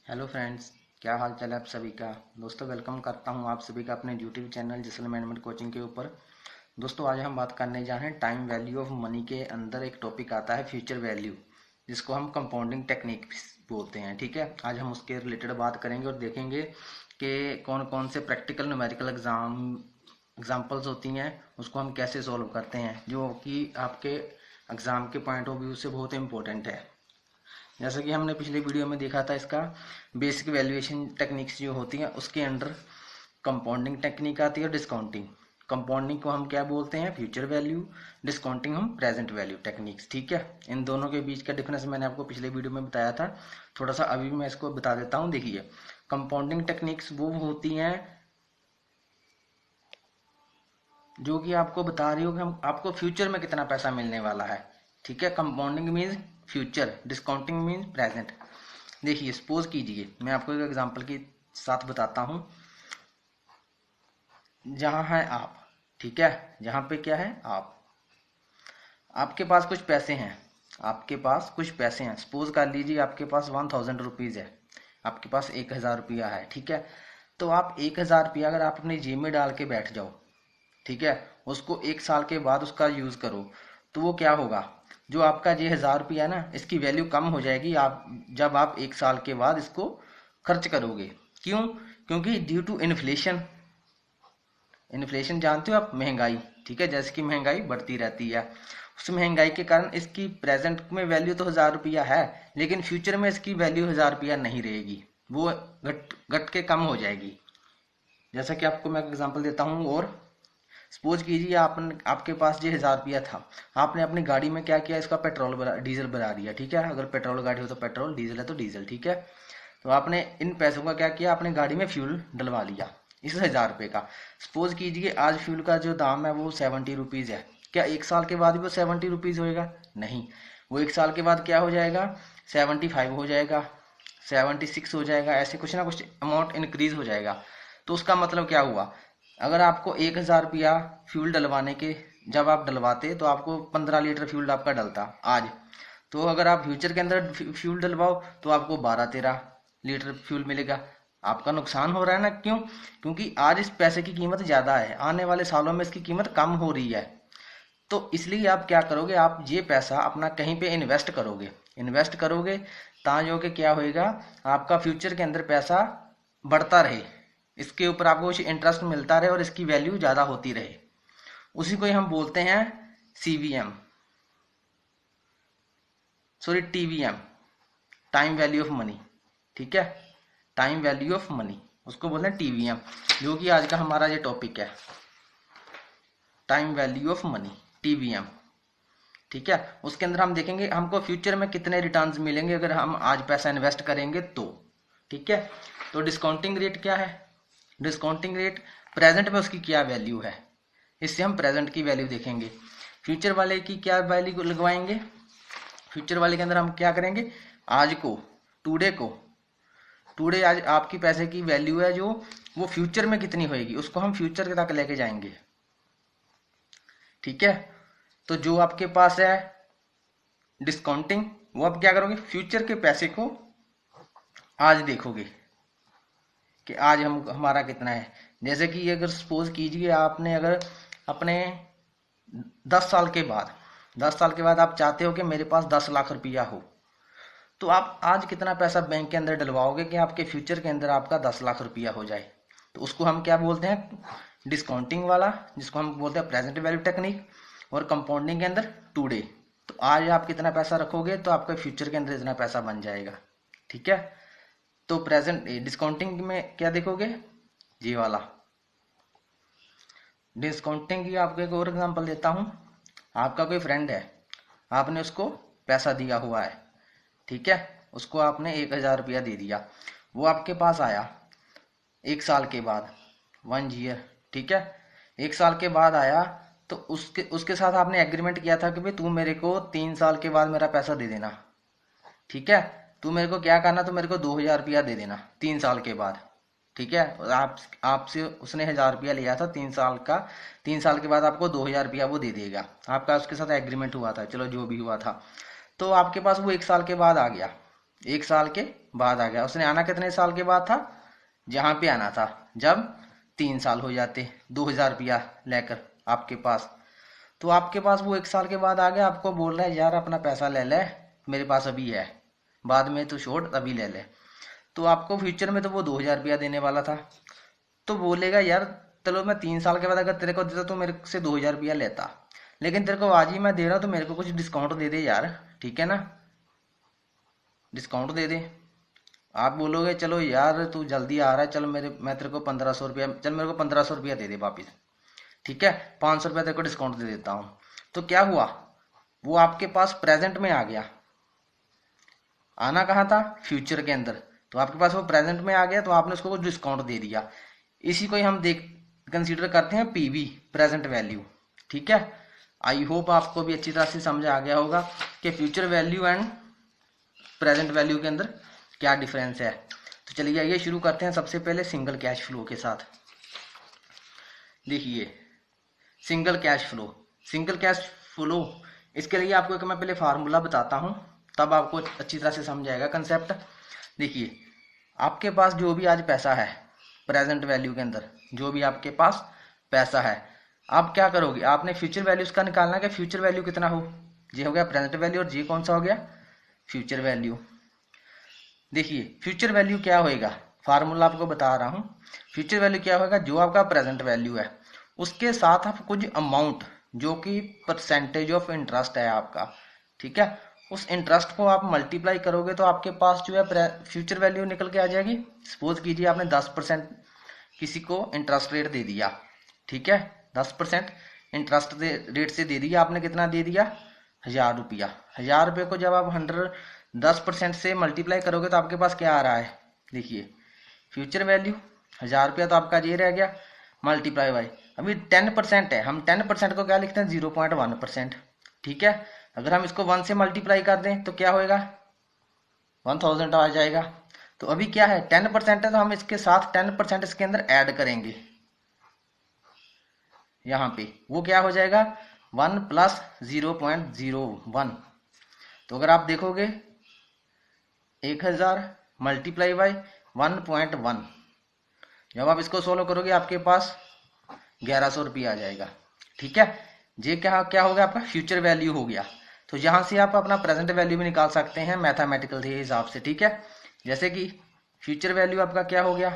Hello friends, क्या हाल चाल है आप सभी का। दोस्तों वेलकम करता हूं आप सभी का अपने यूट्यूब चैनल जिसल मैनेजमेंट कोचिंग के ऊपर। दोस्तों आज हम बात करने जा रहे हैं टाइम वैल्यू ऑफ मनी के अंदर एक टॉपिक आता है फ्यूचर वैल्यू, जिसको हम कंपाउंडिंग टेक्निक बोलते हैं। ठीक है, आज हम उसके रिलेटेड बात करेंगे और देखेंगे कि कौन कौन से प्रैक्टिकल न्यूमेरिकल एग्जाम्पल्स होती हैं, उसको हम कैसे सॉल्व करते हैं, जो कि आपके एग्जाम के पॉइंट ऑफ व्यू से बहुत इंपॉर्टेंट है। जैसा कि हमने पिछले वीडियो में देखा था, इसका बेसिक वैल्यूएशन टेक्निक्स जो होती हैं उसके अंडर कंपाउंडिंग टेक्निक आती है, डिस्काउंटिंग। कंपाउंडिंग को हम क्या बोलते हैं, फ्यूचर वैल्यू। डिस्काउंटिंग हम प्रेजेंट वैल्यू टेक्निक्स। ठीक है, इन दोनों के बीच का डिफरेंस मैंने आपको पिछले वीडियो में बताया था, थोड़ा सा अभी मैं इसको बता देता हूँ। देखिए, कंपाउंडिंग टेक्निक्स वो होती हैं जो कि आपको बता रही हो कि हम आपको फ्यूचर में कितना पैसा मिलने वाला है। ठीक है, compounding means future, discounting means present. देखिए, सपोज कीजिए, मैं आपको एक एग्जांपल के साथ बताता हूं। जहां है आप, ठीक है, जहां पे क्या है आप, आपके पास कुछ पैसे हैं। आपके पास कुछ पैसे हैं, सपोज कर लीजिए आपके पास 1000 रुपीज है, आपके पास 1000 रुपया है। ठीक है, तो आप 1000 रुपया अगर आप अपनी जेब में डाल के बैठ जाओ, ठीक है, उसको 1 साल के बाद उसका यूज करो, तो वो क्या होगा, जो आपका ये 1000 रुपया है ना, इसकी वैल्यू कम हो जाएगी आप जब आप 1 साल के बाद इसको खर्च करोगे। क्यों? क्योंकि ड्यू टू इन्फ्लेशन। इन्फ्लेशन जानते हो आप, महंगाई। ठीक है, जैसे कि महंगाई बढ़ती रहती है, उस महंगाई के कारण इसकी प्रेजेंट में वैल्यू तो 1000 रुपया है, लेकिन फ्यूचर में इसकी वैल्यू 1000 रुपया नहीं रहेगी, वो घट घट के कम हो जाएगी। जैसा कि आपको मैं एग्जांपल देता हूँ। और सपोज कीजिए आपके पास ये 1000 रुपया था, आपने अपनी गाड़ी में क्या किया, इसका पेट्रोल भरा, डीजल भरा दिया। ठीक है, अगर पेट्रोल गाड़ी हो तो पेट्रोल, डीजल है तो डीजल। ठीक है, तो आपने इन पैसों का क्या किया, अपने गाड़ी में फ्यूल डलवा लिया इस 1000 रुपये का। सपोज कीजिए आज फ्यूल का जो दाम है वो 70 रुपीज है। क्या 1 साल के बाद भी वो 70 रुपीज होएगा? नहीं, वो 1 साल के बाद क्या हो जाएगा, 75 हो जाएगा, 76 हो जाएगा, ऐसे कुछ ना कुछ अमाउंट इंक्रीज हो जाएगा। तो उसका मतलब क्या हुआ, अगर आपको 1000 रुपया फ्यूल डलवाने के, जब आप डलवाते तो आपको 15 लीटर फ्यूल आपका डलता आज, तो अगर आप फ्यूचर के अंदर फ्यूल डलवाओ तो आपको 12-13 लीटर फ्यूल मिलेगा। आपका नुकसान हो रहा है ना। क्यों? क्योंकि आज इस पैसे की कीमत ज्यादा है, आने वाले सालों में इसकी कीमत कम हो रही है। तो इसलिए आप क्या करोगे, आप ये पैसा अपना कहीं पे इन्वेस्ट करोगे। इन्वेस्ट करोगे ताकि कि क्या होएगा, आपका फ्यूचर के अंदर पैसा बढ़ता रहे, इसके ऊपर आपको कुछ इंटरेस्ट मिलता रहे और इसकी वैल्यू ज्यादा होती रहे। उसी को ही हम बोलते हैं CVM, sorry TVM, time value of money. ठीक है, टाइम वैल्यू ऑफ मनी, उसको बोलते हैं टीवीएम, जो कि आज का हमारा ये टॉपिक है, time value of money, TVM. ठीक है, उसके अंदर हम देखेंगे हमको फ्यूचर में कितने रिटर्न्स मिलेंगे अगर हम आज पैसा इन्वेस्ट करेंगे तो। ठीक है, तो डिस्काउंटिंग रेट क्या है, डिस्काउंटिंग रेट प्रेजेंट में उसकी क्या वैल्यू है, इससे हम प्रेजेंट की वैल्यू देखेंगे। फ्यूचर वाले की क्या वैल्यू लगवाएंगे, फ्यूचर वाले के अंदर हम क्या करेंगे, आज को, टुडे को, टुडे आज आपकी पैसे की वैल्यू है जो, वो फ्यूचर में कितनी होएगी उसको हम फ्यूचर तक लेके जाएंगे। ठीक है, तो जो आपके पास है डिस्काउंटिंग, वो आप क्या करोगे, फ्यूचर के पैसे को आज देखोगे कि आज हम हमारा कितना है। जैसे कि अगर सपोज कीजिए आपने अगर अपने 10 साल के बाद, 10 साल के बाद आप चाहते हो कि मेरे पास 10 लाख रुपया हो, तो आप आज कितना पैसा बैंक के अंदर डलवाओगे कि आपके फ्यूचर के अंदर आपका 10 लाख रुपया हो जाए। तो उसको हम क्या बोलते हैं, डिस्काउंटिंग वाला, जिसको हम बोलते हैं प्रेजेंट वैल्यू टेक्निक। और कंपाउंडिंग के अंदर टुडे, तो आज आप कितना पैसा रखोगे तो आपका फ्यूचर के अंदर इतना पैसा बन जाएगा। ठीक है, तो प्रेजेंट डिस्काउंटिंग में क्या देखोगे, ये वाला डिस्काउंटिंग की आपको एक और एग्जांपल देता हूं। आपका कोई फ्रेंड है, आपने उसको पैसा दिया हुआ है, ठीक है, उसको आपने 1000 रुपया दे दिया, वो आपके पास आया 1 साल के बाद, 1 ईयर। ठीक है, 1 साल के बाद आया, तो उसके उसके साथ आपने एग्रीमेंट किया था कि भाई तू मेरे को 3 साल के बाद मेरा पैसा दे देना। ठीक है, तू मेरे को क्या करना, तो मेरे को 2000 रुपया दे देना 3 साल के बाद। ठीक है, और आप आपसे उसने 1000 रुपया लिया था 3 साल का, 3 साल के बाद आपको 2000 रुपया वो दे देगा। आपका उसके साथ एग्रीमेंट हुआ था, चलो जो भी हुआ था। तो आपके पास वो 1 साल के बाद आ गया, 1 साल के बाद आ गया। उसने आना कितने साल के बाद था, जहां पे आना था जब 3 साल हो जाते, 2000 रुपया लेकर आपके पास। तो आपके पास वो 1 साल के बाद आ गया, आपको बोल रहा है यार अपना पैसा ले ले, मेरे पास अभी है, बाद में तो छोड़, अभी ले ले। तो आपको फ्यूचर में तो वो 2000 रुपया देने वाला था, तो बोलेगा यार चलो मैं 3 साल के बाद अगर तेरे को देता तो मेरे से 2000 रुपया लेता, लेकिन तेरे को आज ही मैं दे रहा हूँ तो मेरे को कुछ डिस्काउंट दे दे यार, ठीक है ना, डिस्काउंट दे दे। आप बोलोगे चलो यार तू जल्दी आ रहा है, चलो मैं तेरे को 1500 रुपया, चल मेरे को 1500 रुपया दे दे वापिस, ठीक है, 500 रुपया तेरे को डिस्काउंट दे देता हूँ। तो क्या हुआ, वो आपके पास प्रेजेंट में आ गया, आना कहाँ था, फ्यूचर के अंदर, तो आपके पास वो प्रेजेंट में आ गया, तो आपने उसको कुछ डिस्काउंट दे दिया। इसी को ही हम देख कंसीडर करते हैं पीवी, प्रेजेंट वैल्यू, ठीक है। आई होप आपको भी अच्छी तरह से समझ आ गया होगा कि future value and present value के अंदर क्या डिफरेंस है। तो चलिए आइए शुरू करते हैं सबसे पहले सिंगल कैश फ्लो के साथ। देखिए single cash flow, single cash flow, इसके लिए आपको एक मैं पहले फार्मूला बताता हूं, तब आपको अच्छी तरह से समझ आएगा कंसेप्ट। देखिए आपके पास जो भी आज पैसा है प्रेजेंट वैल्यू के अंदर, जो भी आपके पास पैसा है, आप क्या करोगे, आपने फ्यूचर वैल्यू उसका निकालना है कि फ्यूचर वैल्यू कितना हो, ये हो गया प्रेजेंट वैल्यू और ये कौन सा हो गया, फ्यूचर वैल्यू। देखिए फ्यूचर वैल्यू क्या होएगा, फार्मूला आपको बता रहा हूं, फ्यूचर वैल्यू क्या होगा, जो आपका प्रेजेंट वैल्यू है उसके साथ आप कुछ अमाउंट जो कि परसेंटेज ऑफ इंटरेस्ट है आपका, ठीक है, उस इंटरेस्ट को आप मल्टीप्लाई करोगे तो आपके पास जो है फ्यूचर वैल्यू निकल के आ जाएगी। सपोज कीजिए आपने 10% किसी को इंटरेस्ट रेट दे दिया, ठीक है, 10% इंटरेस्ट रेट से दे दिया आपने, कितना दे दिया, 1000 रुपया। 1000 रुपये को जब आप 10% से मल्टीप्लाई करोगे तो आपके पास क्या आ रहा है, देखिए फ्यूचर वैल्यू 1000 रुपया तो आपका ये रह गया, मल्टीप्लाई बाई अभी 10% है, हम 10% को क्या लिखते हैं 0.1%, ठीक है। अगर हम इसको 1 से मल्टीप्लाई कर दें तो क्या होएगा, 1000 आ जाएगा। तो अभी क्या है 10% है, तो हम इसके साथ 10% इसके अंदर ऐड करेंगे, यहाँ पे वो क्या हो जाएगा 1 प्लस 0.01। तो अगर आप देखोगे 1000 मल्टीप्लाई बाई 1.1, जब आप इसको सोल्व करोगे आपके पास 1100 रुपया आ जाएगा, ठीक है। ये क्या क्या हो गया, आपका फ्यूचर वैल्यू हो गया। तो यहां से आप अपना प्रेजेंट वैल्यू भी निकाल सकते हैं मैथमेटिकल के हिसाब से, ठीक है। जैसे कि फ्यूचर वैल्यू आपका क्या हो गया,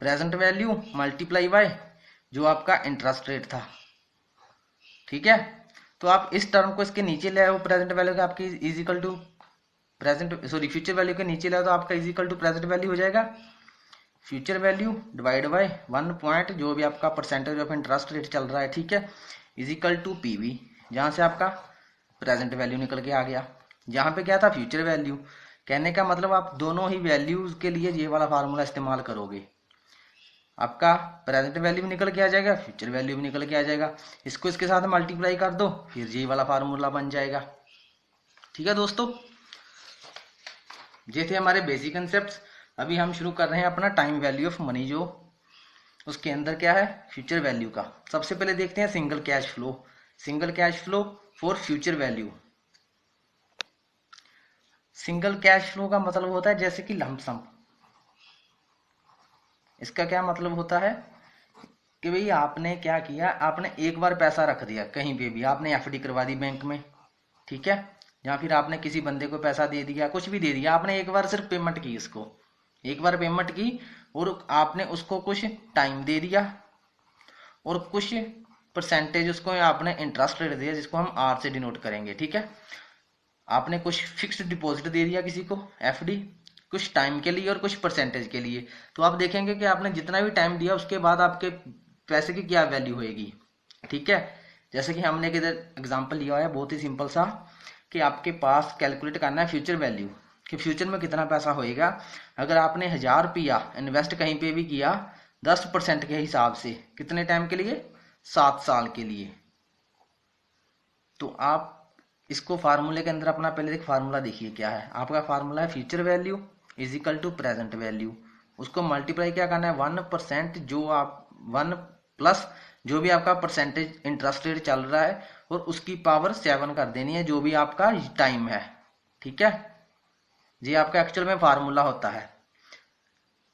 प्रेजेंट वैल्यू मल्टीप्लाई बाय जो आपका इंटरेस्ट रेट था, ठीक है। तो आप इस टर्म को इसके नीचे ले आओ, प्रेजेंट वैल्यू का आपकी इजिकल टू फ्यूचर वैल्यू के नीचे ले आओ तो आपका इजिकल टू प्रेजेंट वैल्यू हो जाएगा, future value divide by 1 point जो भी आपका परसेंटेज ऑफ इंटरेस्ट रेट चल रहा है, ठीक है, इजिकल टू पीवी, जहां से आपका प्रेजेंट वैल्यू निकल के आ गया, जहां पे क्या था फ्यूचर वैल्यू। कहने का मतलब आप दोनों ही वैल्यूज के लिए ये वाला फार्मूला इस्तेमाल करोगे, आपका प्रेजेंट वैल्यू भी निकल के आ जाएगा, फ्यूचर वैल्यू भी निकल के आ जाएगा, इसको इसके साथ मल्टीप्लाई कर दो फिर ये वाला फार्मूला बन जाएगा, ठीक है दोस्तों। ये थे हमारे बेसिक कंसेप्ट। अभी हम शुरू कर रहे हैं अपना टाइम वैल्यू ऑफ मनी, जो उसके अंदर क्या है फ्यूचर वैल्यू का। सबसे पहले देखते हैं single cash flow, single cash flow for future value. Single cash flow का मतलब होता है जैसे कि लमसम, इसका क्या मतलब होता है कि भाई आपने क्या किया, आपने एक बार पैसा रख दिया कहीं पे भी, आपने एफडी करवा दी बैंक में, ठीक है, या फिर आपने किसी बंदे को पैसा दे दिया, कुछ भी दे दिया, आपने एक बार सिर्फ पेमेंट की, इसको एक बार पेमेंट की और आपने उसको कुछ टाइम दे दिया और कुछ परसेंटेज उसको आपने इंटरेस्ट रेट दिया जिसको हम आर से डिनोट करेंगे, ठीक है। आपने कुछ फिक्स्ड डिपॉजिट दे दिया किसी को एफडी, कुछ टाइम के लिए और कुछ परसेंटेज के लिए। तो आप देखेंगे कि आपने जितना भी टाइम दिया उसके बाद आपके पैसे की क्या वैल्यू होएगी, ठीक है। जैसे कि हमने इधर एग्जांपल लिया है बहुत ही सिंपल सा, कि आपके पास कैलकुलेट करना है फ्यूचर वैल्यू कि फ्यूचर में कितना पैसा होएगा। अगर आपने 1000 रुपया इन्वेस्ट कहीं पे भी किया 10% के हिसाब से, कितने टाइम के लिए, 7 साल के लिए, तो आप इसको फार्मूले के अंदर अपना पहले एक फार्मूला देखिए क्या है, आपका फार्मूला है future value is equal to present value, उसको मल्टीप्लाई क्या करना है 1%, जो आप 1 प्लस जो भी आपका परसेंटेज इंटरेस्ट रेट चल रहा है और उसकी पावर 7 कर देनी है जो भी आपका टाइम है, ठीक है। ये आपका एक्चुअल में फार्मूला होता है।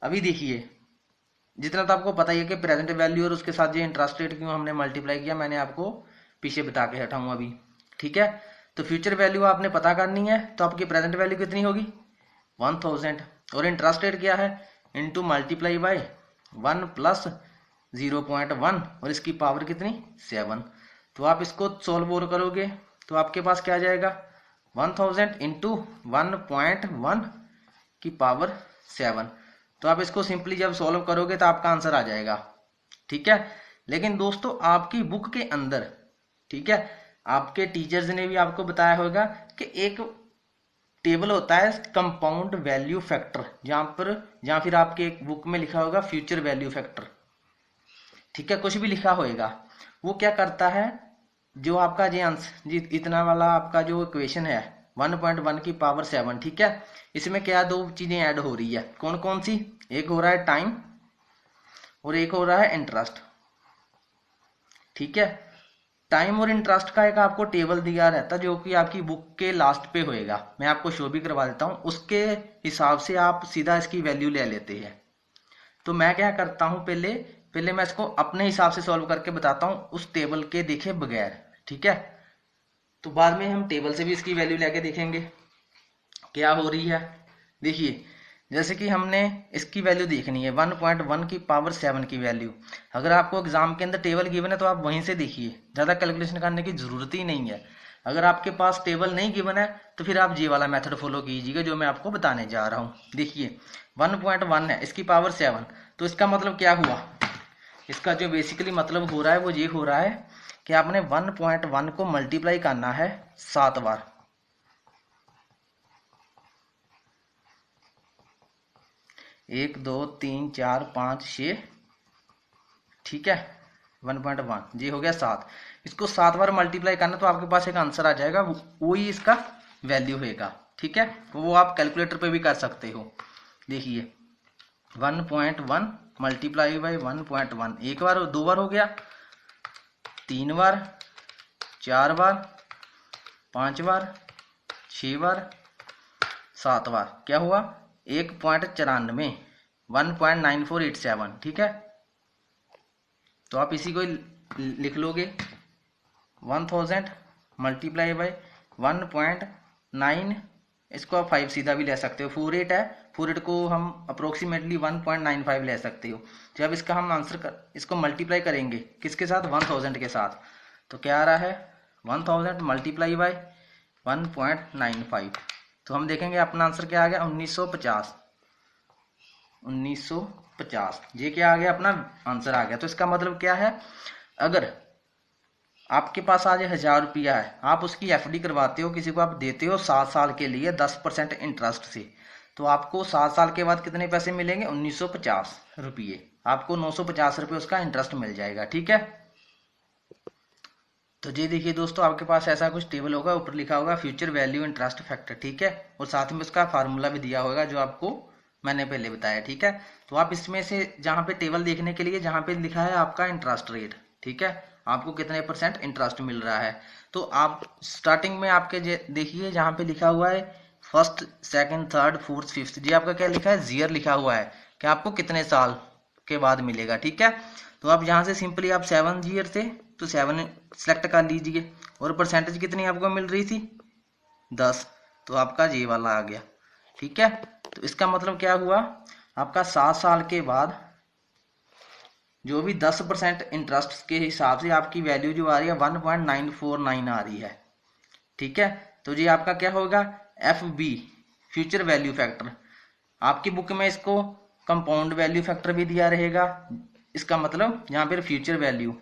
अभी देखिए, जितना तो आपको पता ही है कि प्रेजेंट वैल्यू और उसके साथ ये इंटरेस्ट रेट क्यों हमने मल्टीप्लाई किया, मैंने आपको पीछे बता के हटा हूं अभी। ठीक है, तो फ्यूचर वैल्यू आपने पता करनी है, तो आपकी प्रेजेंट वैल्यू कितनी होगी 1000, और इंटरेस्ट रेट क्या है इंटू मल्टीप्लाई बाय 1 प्लस 0.1 और इसकी पावर कितनी 7। तो आप इसको सोल्व और करोगे तो आपके पास क्या आ जाएगा 1000 इंटू 1.1 की पावर 7। तो आप इसको सिंपली जब सॉल्व करोगे तो आपका आंसर आ जाएगा। ठीक है, लेकिन दोस्तों आपकी बुक के अंदर, ठीक है, आपके टीचर्स ने भी आपको बताया होगा कि एक टेबल होता है कंपाउंड वैल्यू फैक्टर, जहां फिर आपके एक बुक में लिखा होगा फ्यूचर वैल्यू फैक्टर। ठीक है, कुछ भी लिखा होएगा, वो क्या करता है, जो आपका ये आंसर जी इतना वाला आपका जो इक्वेशन है 1.1 की पावर 7, ठीक है, इसमें क्या दो चीजें ऐड हो रही है, कौन कौन सी, एक हो रहा है टाइम और एक हो रहा है इंटरेस्ट। ठीक है, टाइम और इंटरेस्ट का एक आपको टेबल दिया रहता है जो कि आपकी बुक के लास्ट पे होएगा, मैं आपको शो भी करवा देता हूं, उसके हिसाब से आप सीधा इसकी वैल्यू ले लेते हैं। तो मैं क्या करता हूं, पहले पहले मैं इसको अपने हिसाब से सॉल्व करके बताता हूं उस टेबल के देखे बगैर। ठीक है, तो बाद में हम टेबल से भी इसकी वैल्यू लेके देखेंगे क्या हो रही है। देखिए, जैसे कि हमने इसकी वैल्यू देखनी है 1.1 की पावर 7 की वैल्यू। अगर आपको एग्जाम के अंदर टेबल गिवन है तो आप वहीं से देखिए, ज़्यादा कैलकुलेशन करने की जरूरत ही नहीं है। अगर आपके पास टेबल नहीं गिवन है तो फिर आप ये वाला मेथड फॉलो कीजिएगा जो मैं आपको बताने जा रहा हूँ। देखिए 1.1 है, इसकी पावर 7, तो इसका मतलब क्या हुआ, इसका जो बेसिकली मतलब हो रहा है वो ये हो रहा है कि आपने 1.1 को मल्टीप्लाई करना है 7 बार। 1 2 3 4 5 6, ठीक है, 1.1 जी हो गया 7। इसको 7 बार मल्टीप्लाई करना तो आपके पास एक आंसर आ जाएगा, वही इसका वैल्यू होगा। ठीक है, वो आप कैलकुलेटर पे भी कर सकते हो। देखिए 1.1 मल्टीप्लाई बाई 1.1, एक बार दो बार हो गया, 3 बार, 4 बार, 5 बार, 6 बार, 7 बार, क्या हुआ 1.94, 1.9487। ठीक है, तो आप इसी को लिख लोगे 1000 मल्टीप्लाई बाई 1.9, इसको आप 5 सीधा भी ले सकते हो, 48 है, 48 को हम अप्रोक्सीमेटली 1.95 ले सकते हो। जब इसका हम इसको मल्टीप्लाई करेंगे किसके साथ 1000 के साथ, तो क्या आ रहा है 1000 मल्टीप्लाई बाई 1.95, तो हम देखेंगे अपना आंसर क्या आ गया 1950। 1950 ये क्या आ गया, अपना आंसर आ गया। तो इसका मतलब क्या है, अगर आपके पास आज 1000 रुपया है, आप उसकी एफडी करवाते हो, किसी को आप देते हो 7 साल के लिए 10% इंटरेस्ट से, तो आपको 7 साल के बाद कितने पैसे मिलेंगे 1950 रुपये, आपको 950 रुपये उसका इंटरेस्ट मिल जाएगा। ठीक है, तो ये देखिए दोस्तों, आपके पास ऐसा कुछ टेबल होगा, ऊपर लिखा होगा फ्यूचर वैल्यू इंटरेस्ट फैक्टर। ठीक है, और साथ में उसका फार्मूला भी दिया होगा जो आपको मैंने पहले बताया। ठीक है, तो आप इसमें से जहां पे टेबल देखने के लिए जहां पे लिखा है आपका इंटरेस्ट रेट, ठीक है, आपको कितने % इंटरेस्ट मिल रहा है, तो आप स्टार्टिंग में आपके देखिए जहां पे लिखा हुआ है first, second, third, fourth, fifth, जी आपका क्या लिखा है जीयर लिखा हुआ है कि आपको कितने साल के बाद मिलेगा। ठीक है, तो आप यहाँ से सिंपली आप 7 ईयर थे तो 7 सेलेक्ट कर लीजिए, और परसेंटेज कितनी आपको मिल रही थी 10, तो आपका ये वाला आ गया। ठीक है, तो इसका मतलब क्या हुआ, आपका 7 साल के बाद जो भी 10% इंटरेस्ट के हिसाब से आपकी वैल्यू जो आ रही है 1.949 आ रही है। ठीक है, तो ये आपका क्या होगा FB फ्यूचर वैल्यू फैक्टर। आपकी बुक में इसको कंपाउंड वैल्यू फैक्टर भी दिया रहेगा, इसका मतलब यहाँ पर फ्यूचर वैल्यू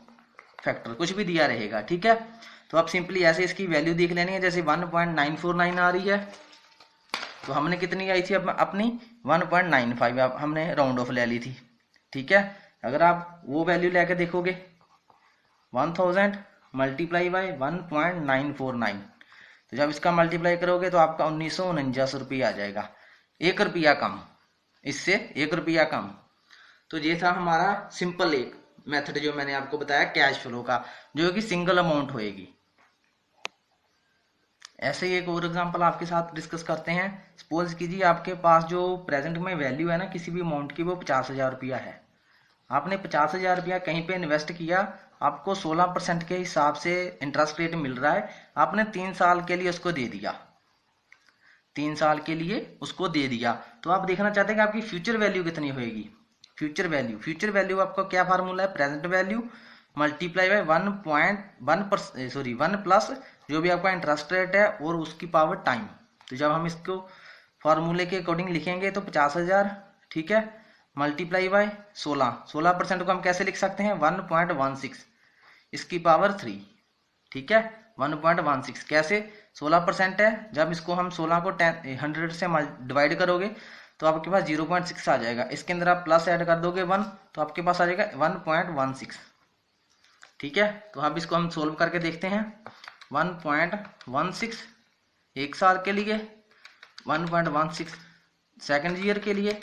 फैक्टर कुछ भी दिया रहेगा। ठीक है, तो आप सिंपली ऐसे इसकी वैल्यू देख लेनी है, जैसे 1.949 आ रही है, तो हमने कितनी आई थी अपनी 1.95, हमने राउंड ऑफ ले ली थी। ठीक है, अगर आप वो वैल्यू लेके देखोगे 1000 मल्टीप्लाई बाई 1.949, तो जब इसका मल्टीप्लाई करोगे तो आपका 1949 रुपया आ जाएगा, 1 रुपया कम, इससे 1 रुपया कम। तो ये था हमारा सिंपल एक मेथड जो मैंने आपको बताया कैश फ्लो का, जो कि सिंगल अमाउंट होएगी। ऐसे ही एक और एग्जांपल आपके साथ डिस्कस करते हैं। सपोज कीजिए आपके पास जो प्रेजेंट में वैल्यू है ना किसी भी अमाउंट की, वो 50,000 रुपया है। आपने 50,000 रुपया कहीं पे इन्वेस्ट किया, आपको 16% के हिसाब से इंटरेस्ट रेट मिल रहा है, आपने 3 साल के लिए उसको दे दिया, 3 साल के लिए उसको दे दिया। तो आप देखना चाहते हैं कि आपकी फ्यूचर वैल्यू कितनी होगी। फ्यूचर वैल्यू आपका क्या फार्मूला है, present value multiply by 1 plus जो भी आपका इंटरेस्ट रेट है और उसकी पावर टाइम। तो जब हम इसको फार्मूले के अकॉर्डिंग लिखेंगे तो 50,000, ठीक है, मल्टीप्लाई बाय 16% को हम कैसे लिख सकते हैं, 1.16 इसकी पावर 3, ठीक है, 1.16 कैसे, 16% है, जब इसको हम 16 को 100 से डिवाइड करोगे तो आपके पास 0.6 आ जाएगा। इसके अंदर आप प्लस ऐड कर दोगे 1 तो आपके पास आ जाएगा 1.16, ठीक है। तो अब इसको हम सोल्व करके देखते हैं। 1.16 एक साल के लिए, 1.16 सेकेंड ईयर के लिए,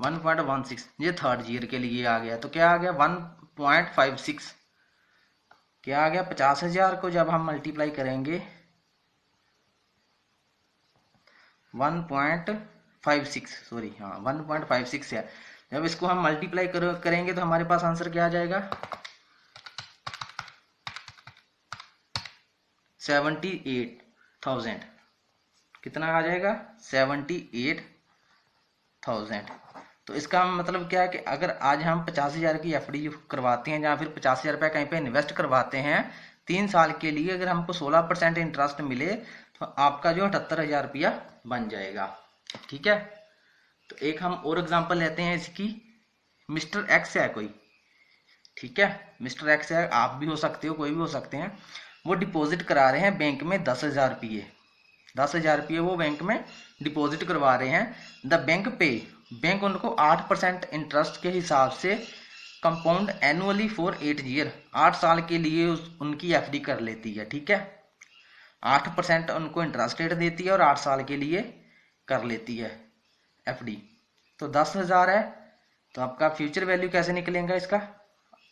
1.16 ये थर्ड ईयर के लिए आ गया। तो क्या आ गया, 1.56 क्या आ गया, 50,000 को जब हम मल्टीप्लाई करेंगे 1.56 सॉरी हाँ 1.56 है, जब इसको हम मल्टीप्लाई करेंगे तो हमारे पास आंसर क्या आ जाएगा, 78,000। कितना आ जाएगा, 78,000। तो इसका मतलब क्या है कि अगर आज हम 50,000 की एफडी करवाते हैं या फिर 50,000 रुपया कहीं पे इन्वेस्ट करवाते हैं 3 साल के लिए, अगर हमको 16% इंटरेस्ट मिले तो आपका जो 78,000 रुपया बन जाएगा, ठीक है। तो एक हम और एग्जांपल लेते हैं इसकी। मिस्टर एक्स है कोई, ठीक है, मिस्टर एक्स है, आप भी हो सकते हो, कोई भी हो सकते हैं। वो डिपॉजिट करा रहे हैं बैंक में 10,000 रुपये, 10,000 रुपये वो बैंक में डिपॉजिट करवा रहे हैं। द बैंक पे, बैंक उनको 8% इंटरेस्ट के हिसाब से कंपाउंड एनुअली फॉर 8 ईयर, 8 साल के लिए उनकी एफडी कर लेती है, ठीक है। 8% उनको इंटरेस्ट रेट देती है और 8 साल के लिए कर लेती है एफडी। तो 10,000 है, तो आपका फ्यूचर वैल्यू कैसे निकलेगा इसका,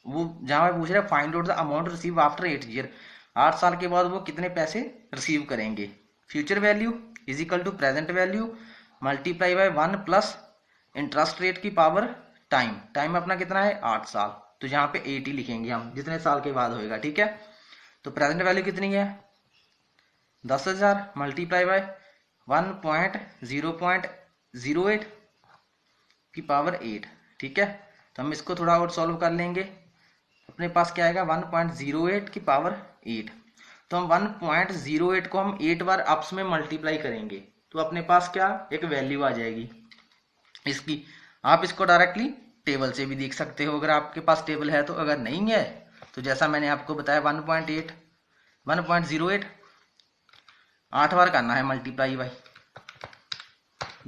वो जहां पे पूछ रहे हैं find out the amount receive after 8 year, 8 साल के बाद वो कितने पैसे रिसीव करेंगे। Future value is equal to present value multiply by 1 plus interest rate की पावर टाइम, टाइम अपना कितना है 8 साल, तो यहाँ पे 8 ही लिखेंगे हम, जितने साल के बाद होएगा, ठीक है। तो प्रेजेंट वैल्यू कितनी है 10,000 मल्टीप्लाई बाय 1.008 की पावर 8, ठीक है। तो हम इसको थोड़ा और सॉल्व कर लेंगे, अपने पास क्या आएगा 1.08 की पावर 8। तो हम 1.08 को हम 8 बार अप्स में मल्टीप्लाई करेंगे तो अपने पास क्या एक वैल्यू आ जाएगी इसकी। आप इसको डायरेक्टली टेबल से भी देख सकते हो अगर आपके पास टेबल है तो, अगर नहीं है तो जैसा मैंने आपको बताया 1.08 8 बार करना है मल्टीप्लाई बाई,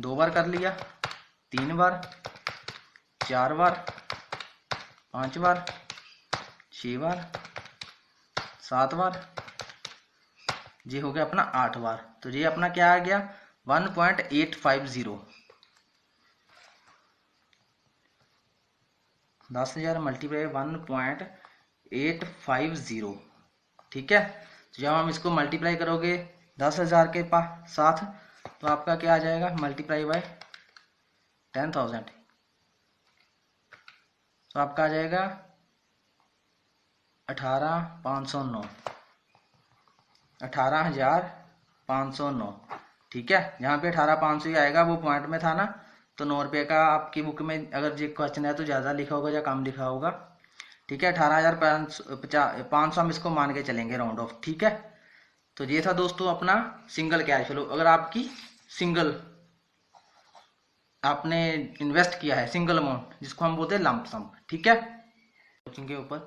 2 बार कर लिया, 3 बार, 4 बार, 5 बार, 6 बार, 7 बार, ये हो गया अपना 8 बार। तो ये अपना क्या आ गया 1.850, 10,000 मल्टीप्लाई 1.850, ठीक है। तो जब हम इसको मल्टीप्लाई करोगे 10,000 के साथ तो आपका क्या आ जाएगा मल्टीप्लाई बाय 10,000, तो आपका आ जाएगा 18,509, 18,509, ठीक है। जहाँ पे 18,500 ही आएगा वो पॉइंट में था ना, तो 9 रुपये का आपकी बुक में अगर ये क्वेश्चन है तो ज़्यादा लिखा होगा या कम लिखा होगा, ठीक है। 18,500 हम इसको मान के चलेंगे राउंड ऑफ, ठीक है। तो ये था दोस्तों अपना सिंगल कैश फ्लो। अगर आपकी सिंगल आपने इन्वेस्ट किया है सिंगल अमाउंट जिसको हम बोलते हैं लंप सम, ठीक है। कोचिंग के ऊपर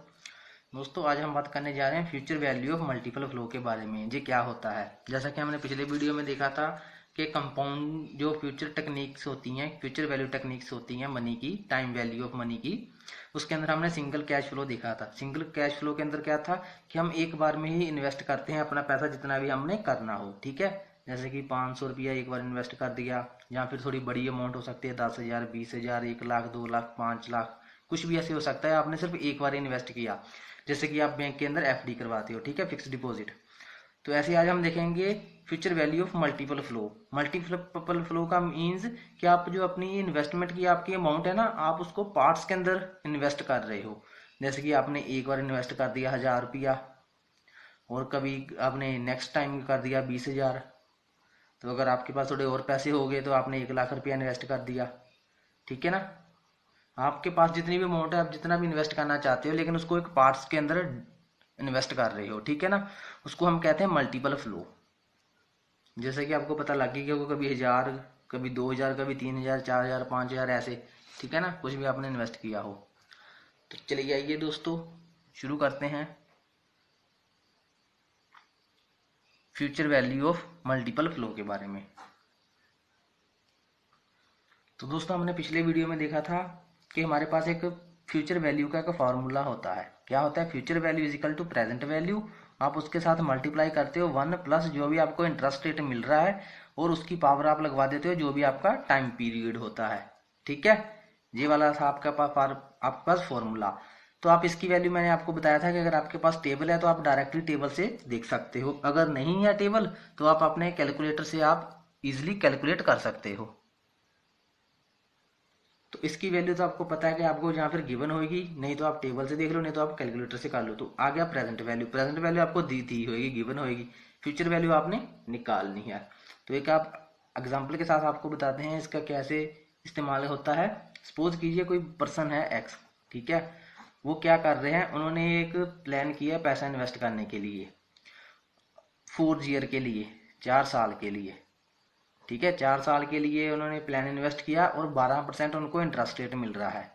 दोस्तों आज हम बात करने जा रहे हैं future value of multiple flow के बारे में। ये क्या होता है, जैसा कि हमने पिछले वीडियो में देखा था कि कंपाउंड जो फ्यूचर टेक्निक्स होती हैं, फ्यूचर वैल्यू टेक्निक्स होती हैं मनी की, टाइम वैल्यू ऑफ मनी की, उसके अंदर हमने सिंगल कैश फ्लो देखा था। सिंगल कैश फ्लो के अंदर क्या था कि हम एक बार में ही इन्वेस्ट करते हैं अपना पैसा जितना भी हमने करना हो, ठीक है। जैसे कि 500 रुपया एक बार इन्वेस्ट कर दिया, या फिर थोड़ी बड़ी अमाउंट हो सकती है 10,000, 20,000, 1 लाख, 2 लाख, 5 लाख, कुछ भी ऐसे हो सकता है। आपने सिर्फ एक बार इन्वेस्ट किया, जैसे कि आप बैंक के अंदर एफडी करवाते हो, ठीक है, फिक्स डिपॉजिट। तो ऐसे आज हम देखेंगे future value of multiple flow. Multiple flow का मीन्स कि आप जो अपनी इन्वेस्टमेंट की आपकी अमाउंट है ना, आप उसको पार्ट्स के अंदर इन्वेस्ट कर रहे हो। जैसे कि आपने एक बार इन्वेस्ट कर दिया 1000 रुपया, और कभी आपने नेक्स्ट टाइम कर दिया 20,000। तो अगर आपके पास थोड़े और पैसे हो गए तो आपने 1,00,000 रुपया इन्वेस्ट कर दिया। ठीक है ना। आपके पास जितनी भी अमाउंट है, आप जितना भी इन्वेस्ट करना चाहते हो, लेकिन उसको एक पार्ट्स के अंदर इन्वेस्ट कर रहे हो। ठीक है ना। उसको हम कहते हैं मल्टीपल फ्लो। जैसे कि आपको पता लग गया कि वो कभी 1000, कभी 2000, कभी 3000, 4000, 5000 ऐसे। ठीक है ना, कुछ भी आपने इन्वेस्ट किया हो। तो चलिए आइए दोस्तों, शुरू करते हैं future value of multiple flow के बारे में। तो दोस्तों, हमने पिछले वीडियो में देखा था कि हमारे पास एक फ्यूचर वैल्यू का एक फॉर्मूला होता है। क्या होता है? Future value is equal to present value. आप उसके साथ मल्टीप्लाई करते हो 1 प्लस जो भी आपको इंटरेस्ट रेट मिल रहा है, और उसकी पावर आप लगवा देते हो जो भी आपका टाइम पीरियड होता है। ठीक है। ये वाला था आपके पास फॉर्मूला। तो आप इसकी वैल्यू, मैंने आपको बताया था कि अगर आपके पास टेबल है तो आप डायरेक्टली टेबल से देख सकते हो। अगर नहीं है टेबल तो आप अपने कैलकुलेटर से आप इजिली कैलकुलेट कर सकते हो। तो इसकी वैल्यू तो आपको पता है कि आपको जहाँ फिर गिवन होगी, नहीं तो आप टेबल से देख लो, नहीं तो आप कैलकुलेटर से कर लो। तो आ गया प्रेजेंट वैल्यू। प्रेजेंट वैल्यू आपको दी थी होगी, गिवन होगी। फ्यूचर वैल्यू आपने निकालनी है। तो एक आप एग्जाम्पल के साथ आपको बताते हैं इसका कैसे इस्तेमाल होता है। सपोज कीजिए कोई पर्सन है एक्स। ठीक है। वो क्या कर रहे हैं, उन्होंने एक प्लान किया पैसा इन्वेस्ट करने के लिए 4 ईयर के लिए, 4 साल के लिए। ठीक है। 4 साल के लिए उन्होंने प्लान इन्वेस्ट किया और 12% उनको इंटरेस्ट रेट मिल रहा है।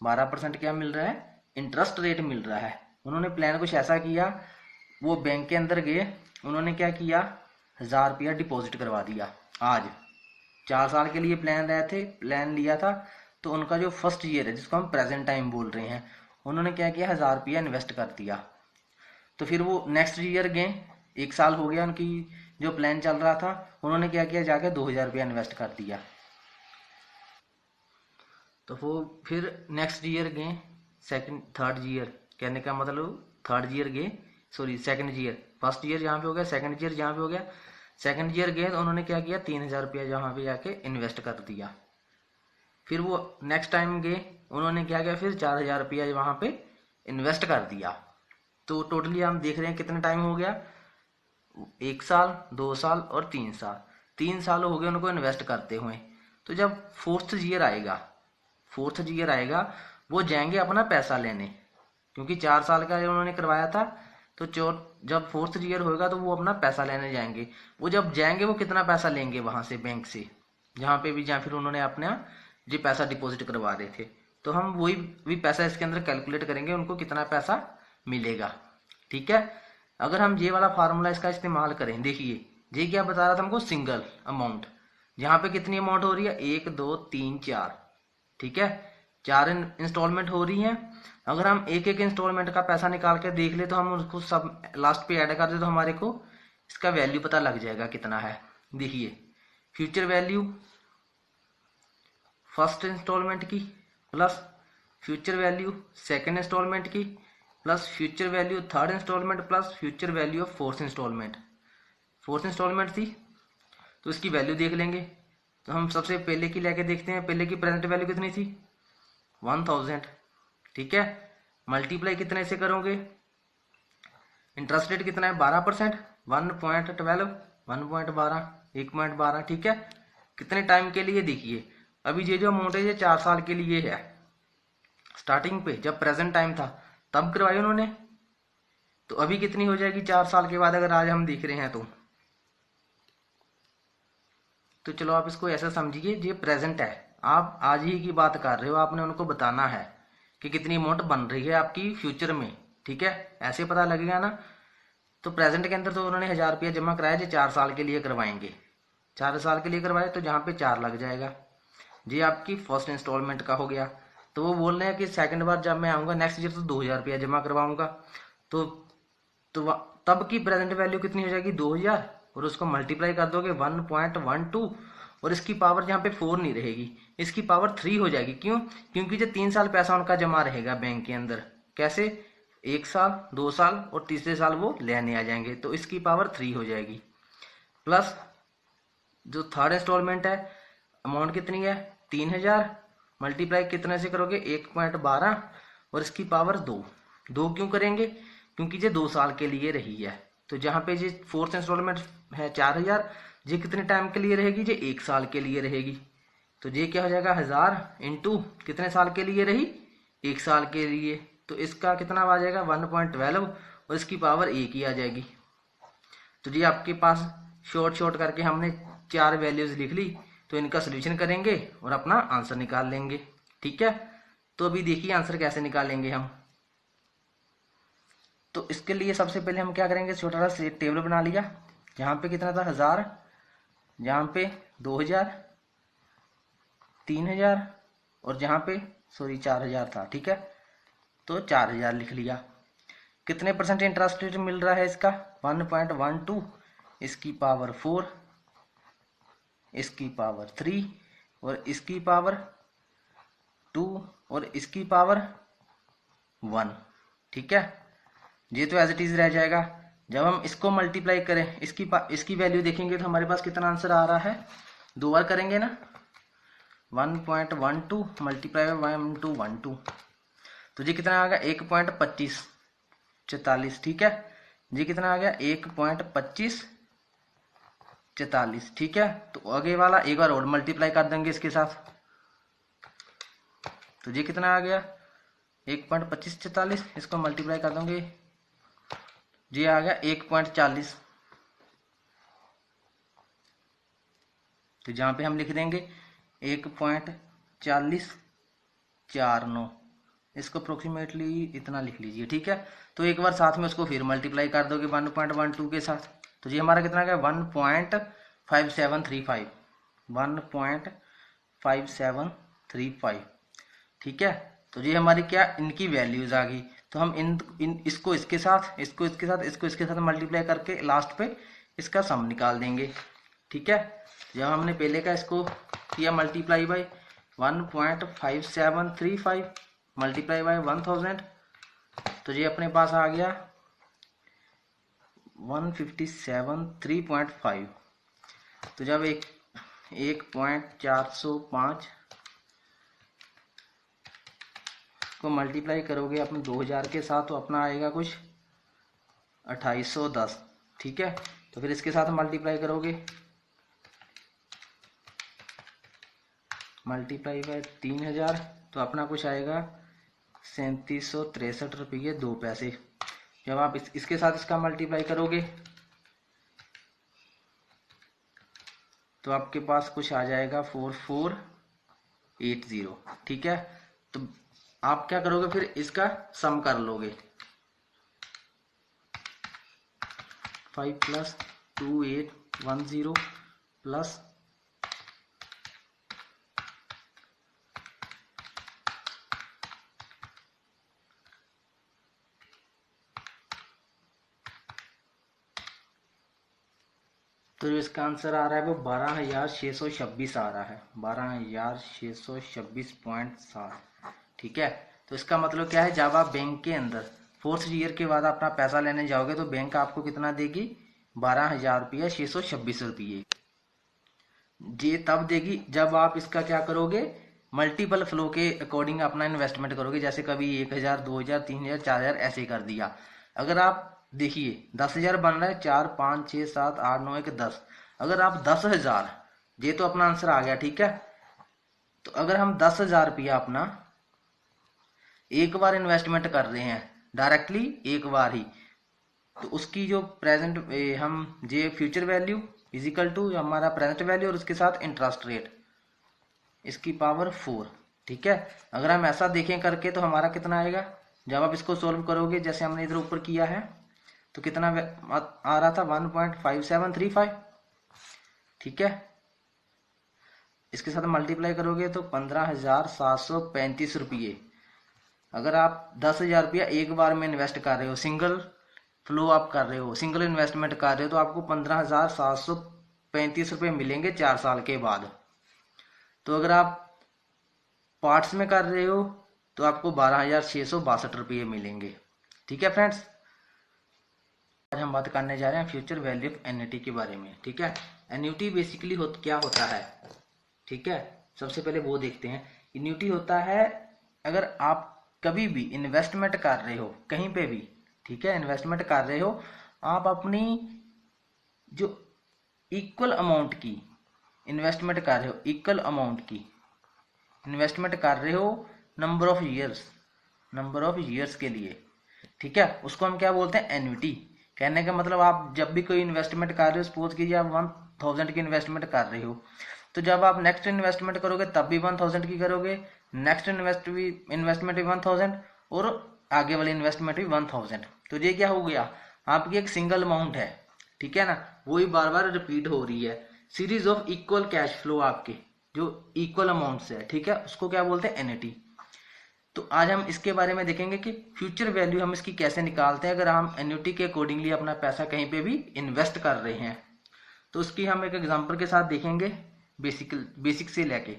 12% क्या मिल रहा है? इंटरेस्ट रेट मिल रहा है। उन्होंने प्लान कुछ ऐसा किया, वो बैंक के अंदर गए, उन्होंने क्या किया, 1000 रुपया डिपॉजिट करवा दिया। आज 4 साल के लिए प्लान लिया था। तो उनका जो फर्स्ट ईयर है, जिसको हम प्रेजेंट टाइम बोल रहे हैं, उन्होंने क्या किया, 1000 रुपया इन्वेस्ट कर दिया। तो फिर वो नेक्स्ट ईयर गए, 1 साल हो गया उनकी जो प्लान चल रहा था, उन्होंने क्या किया, जाके 2000 रुपया इन्वेस्ट कर दिया। तो वो फिर नेक्स्ट ईयर गए, थर्ड ईयर, कहने का मतलब थर्ड ईयर गए, sorry second year. First year जहाँ पे हो गया, सेकंड ईयर जहाँ पे हो गया, सेकंड ईयर गए तो उन्होंने क्या किया, 3000 रुपया जहाँ पे जाके इन्वेस्ट कर दिया। फिर वो नेक्स्ट टाइम गए, उन्होंने क्या किया, फिर 4000 रुपया वहाँ पे इन्वेस्ट कर दिया। तो टोटली हम देख रहे हैं कितना टाइम हो गया, 1 साल, 2 साल और 3 साल। 3 साल हो गए उनको इन्वेस्ट करते हुए। तो जब फोर्थ ईयर आएगा, वो जाएंगे अपना पैसा लेने, क्योंकि 4 साल का उन्होंने करवाया था। तो जब फोर्थ ईयर होगा तो वो अपना पैसा लेने जाएंगे। वो जब जाएंगे, वो कितना पैसा लेंगे वहां से, बैंक से, जहाँ फिर उन्होंने अपना जो पैसा डिपॉजिट करवा रहे थे। तो हम वही भी पैसा इसके अंदर कैलकुलेट करेंगे, उनको कितना पैसा मिलेगा। ठीक है। अगर हम ये वाला फार्मूला इसका इस्तेमाल करें, देखिए ये क्या बता रहा था हमको, सिंगल अमाउंट। यहाँ पे कितनी अमाउंट हो रही है, 1 2 3 4। ठीक है। 4 इंस्टॉलमेंट हो रही हैं। अगर हम एक एक इंस्टॉलमेंट का पैसा निकाल के देख ले, तो हम उसको सब लास्ट पे ऐड कर दे, तो हमारे को इसका वैल्यू पता लग जाएगा कितना है। देखिए, फ्यूचर वैल्यू फर्स्ट इंस्टॉलमेंट की, plus future value second installment की, plus future value third installment, plus future value of fourth installment. Fourth installment थी तो इसकी वैल्यू देख लेंगे। तो हम सबसे पहले की लेके देखते हैं। पहले की प्रेजेंट वैल्यू कितनी थी, 1000। ठीक है। मल्टीप्लाई कितने से करोगे, इंटरेस्ट रेट कितना है, 12%, 1.12, 1.12, 1.12। ठीक है। कितने टाइम के लिए, देखिए अभी ये जो अमाउंट है ये 4 साल के लिए है। स्टार्टिंग पे जब प्रेजेंट टाइम था तब करवाई उन्होंने। तो अभी कितनी हो जाएगी 4 साल के बाद, अगर आज हम देख रहे हैं तो चलो आप इसको ऐसा समझिए, ये प्रेजेंट है, आप आज ही की बात कर रहे हो, आपने उनको बताना है कि कितनी अमाउंट बन रही है आपकी फ्यूचर में। ठीक है। ऐसे पता लगेगा ना। तो प्रेजेंट के अंदर तो उन्होंने 1000 रुपया जमा कराया, जो 4 साल के लिए करवाएंगे। 4 साल के लिए करवाए तो जहाँ पे 4 लग जाएगा। जी आपकी फर्स्ट इंस्टॉलमेंट का हो गया। तो वो बोल रहे हैं कि सेकंड बार जब मैं आऊंगा नेक्स्ट ईयर, तो 2000 रुपया जमा करवाऊंगा। तो तो तब की प्रेजेंट वैल्यू कितनी हो जाएगी, 2000, और उसको मल्टीप्लाई कर दोगे 1.12, और इसकी पावर यहाँ पे 4 नहीं रहेगी, इसकी पावर 3 हो जाएगी। क्यों? क्योंकि जो 3 साल पैसा उनका जमा रहेगा बैंक के अंदर। कैसे? 1 साल, 2 साल और तीसरे साल वो लेने आ जाएंगे, तो इसकी पावर 3 हो जाएगी। प्लस जो थर्ड इंस्टॉलमेंट है, अमाउंट कितनी है 3000, मल्टीप्लाई कितने से करोगे 1.12 और इसकी पावर 2। 2 क्यों करेंगे, क्योंकि ये 2 साल के लिए रही है। तो जहाँ पे ये फोर्थ इंस्टॉलमेंट है 4000, ये कितने टाइम के लिए रहेगी, ये 1 साल के लिए रहेगी। तो ये क्या हो जाएगा 1000 इंटू कितने साल के लिए रही, 1 साल के लिए, तो इसका कितना आ जाएगा 1.12 और इसकी पावर 1 ही आ जाएगी। तो ये आपके पास शॉर्ट करके हमने 4 वैल्यूज लिख ली, तो इनका सोल्यूशन करेंगे और अपना आंसर निकाल लेंगे। ठीक है, तो अभी देखिए आंसर कैसे निकालेंगे हम। तो इसके लिए सबसे पहले हम क्या करेंगे, छोटा सा टेबल बना लिया। यहाँ पे कितना था 1000, यहाँ पे 2000, 3000 और जहाँ पे 4000 था। ठीक है, तो 4000 लिख लिया। कितने परसेंट इंटरेस्ट रेट मिल रहा है इसका 1.12, इसकी पावर 4, इसकी पावर 3 और इसकी पावर 2 और इसकी पावर 1। ठीक है, ये तो एज इट इज रह जाएगा। जब हम इसको मल्टीप्लाई करें, इसकी वैल्यू देखेंगे तो हमारे पास कितना आंसर आ रहा है, 2 बार करेंगे ना, 1.12 मल्टीप्लाई बाय 1212, तो ये कितना आ गया 1.2544। ठीक है, ये कितना आ गया 1.2544। ठीक है, तो आगे वाला एक बार और मल्टीप्लाई कर देंगे इसके साथ, तो ये कितना आ गया 1.2544, इसको मल्टीप्लाई कर देंगे, ये आ गया 1.40। तो जहां पे हम लिख देंगे 1.4049, इसको अप्रोक्सीमेटली इतना लिख लीजिए। ठीक है, तो एक बार साथ में उसको फिर मल्टीप्लाई कर दोगे 1.12 के साथ, तो ये हमारा कितना आ गया 1.5735, 1.5735। ठीक है, तो ये हमारी क्या इनकी वैल्यूज आ गई। तो हम इसको इसके साथ, इसको इसके साथ, इसको इसके साथ मल्टीप्लाई करके लास्ट पे इसका सम निकाल देंगे। ठीक है, जब हमने पहले का इसको किया मल्टीप्लाई बाय 1.5735 मल्टीप्लाई बाय 1000, तो ये अपने पास आ गया 157.3.5। तो जब 1.405 को मल्टीप्लाई करोगे अपने 2000 के साथ, तो अपना आएगा कुछ 2810। ठीक है, तो फिर इसके साथ मल्टीप्लाई करोगे, मल्टीप्लाई बाय 3000, तो अपना कुछ आएगा 3763 रुपये 2 पैसे। जब आप इसके साथ इसका मल्टीप्लाई करोगे तो आपके पास कुछ आ जाएगा 4480। ठीक है, तो आप क्या करोगे फिर इसका सम कर लोगे, 5 + 2810 प्लस तो जो इसका आंसर आ रहा है वो 12626 आ रहा है, 12626.7। ठीक है, तो इसका मतलब क्या है, जब आप बैंक के अंदर 4th ईयर के बाद अपना पैसा लेने जाओगे तो बैंक आपको कितना देगी 12,626 रुपये। ये तब देगी जब आप इसका क्या करोगे, मल्टीपल फ्लो के अकॉर्डिंग अपना इन्वेस्टमेंट करोगे। जैसे कभी 1000, 2000, 3000, 4000 ऐसे कर दिया। अगर आप देखिए 10,000 बन रहा है, 4, 5, 6, 7, 8, 9, 1, 10। अगर आप 10,000, ये तो अपना आंसर आ गया। ठीक है, तो अगर हम 10,000 रुपया अपना एक बार इन्वेस्टमेंट कर रहे हैं डायरेक्टली एक बार ही, तो उसकी जो प्रेजेंट हम ये फ्यूचर वैल्यू इजिकल टू हमारा प्रेजेंट वैल्यू और उसके साथ इंटरेस्ट रेट, इसकी पावर 4। ठीक है, अगर हम ऐसा देखें करके तो हमारा कितना आएगा, जब आप इसको सोल्व करोगे जैसे हमने इधर ऊपर किया है, तो कितना आ रहा था 1.5735। ठीक है, इसके साथ मल्टीप्लाई करोगे तो 15,735 रुपये। अगर आप 10,000 रुपया एक बार में इन्वेस्ट कर रहे हो, सिंगल फ्लो आप कर रहे हो, सिंगल इन्वेस्टमेंट कर रहे हो, तो आपको 15,735 रुपये मिलेंगे 4 साल के बाद। तो अगर आप पार्ट्स में कर रहे हो तो आपको 12,662 रुपये मिलेंगे। ठीक है फ्रेंड्स, आज हम बात करने जा रहे हैं फ्यूचर वैल्यू ऑफ एन्युटी के बारे में। ठीक है, एन्युटी बेसिकली क्या होता है, ठीक है, सबसे पहले वो देखते हैं। एन्युटी होता है अगर आप कभी भी इन्वेस्टमेंट कर रहे हो कहीं पे भी, ठीक है, इन्वेस्टमेंट कर रहे हो, आप अपनी जो इक्वल अमाउंट की इन्वेस्टमेंट कर रहे हो, इक्वल अमाउंट की इन्वेस्टमेंट कर रहे हो नंबर ऑफ ईयर्स के लिए, ठीक है, उसको हम क्या बोलते हैं, एन्युटी। कहने का मतलब आप जब भी कोई इन्वेस्टमेंट कर रहे हो, सपोज कीजिए आप 1000 की इन्वेस्टमेंट कर रहे हो, तो जब आप नेक्स्ट इन्वेस्टमेंट करोगे तब भी 1000 की करोगे, नेक्स्ट इन्वेस्टमेंट भी 1000 और आगे वाली इन्वेस्टमेंट भी 1000। तो ये क्या हो गया, आपकी एक सिंगल अमाउंट है, ठीक है ना, वही बार बार रिपीट हो रही है। Series of equal cash flow आपके जो इक्वल अमाउंट से है, ठीक है, उसको क्या बोलते हैं, एन्युटी। तो आज हम इसके बारे में देखेंगे कि फ्यूचर वैल्यू हम इसकी कैसे निकालते हैं अगर हम एन्युटी के अकॉर्डिंगली अपना पैसा कहीं पे भी इन्वेस्ट कर रहे हैं। तो उसकी हम एक एग्जांपल के साथ देखेंगे, बेसिक से लेके।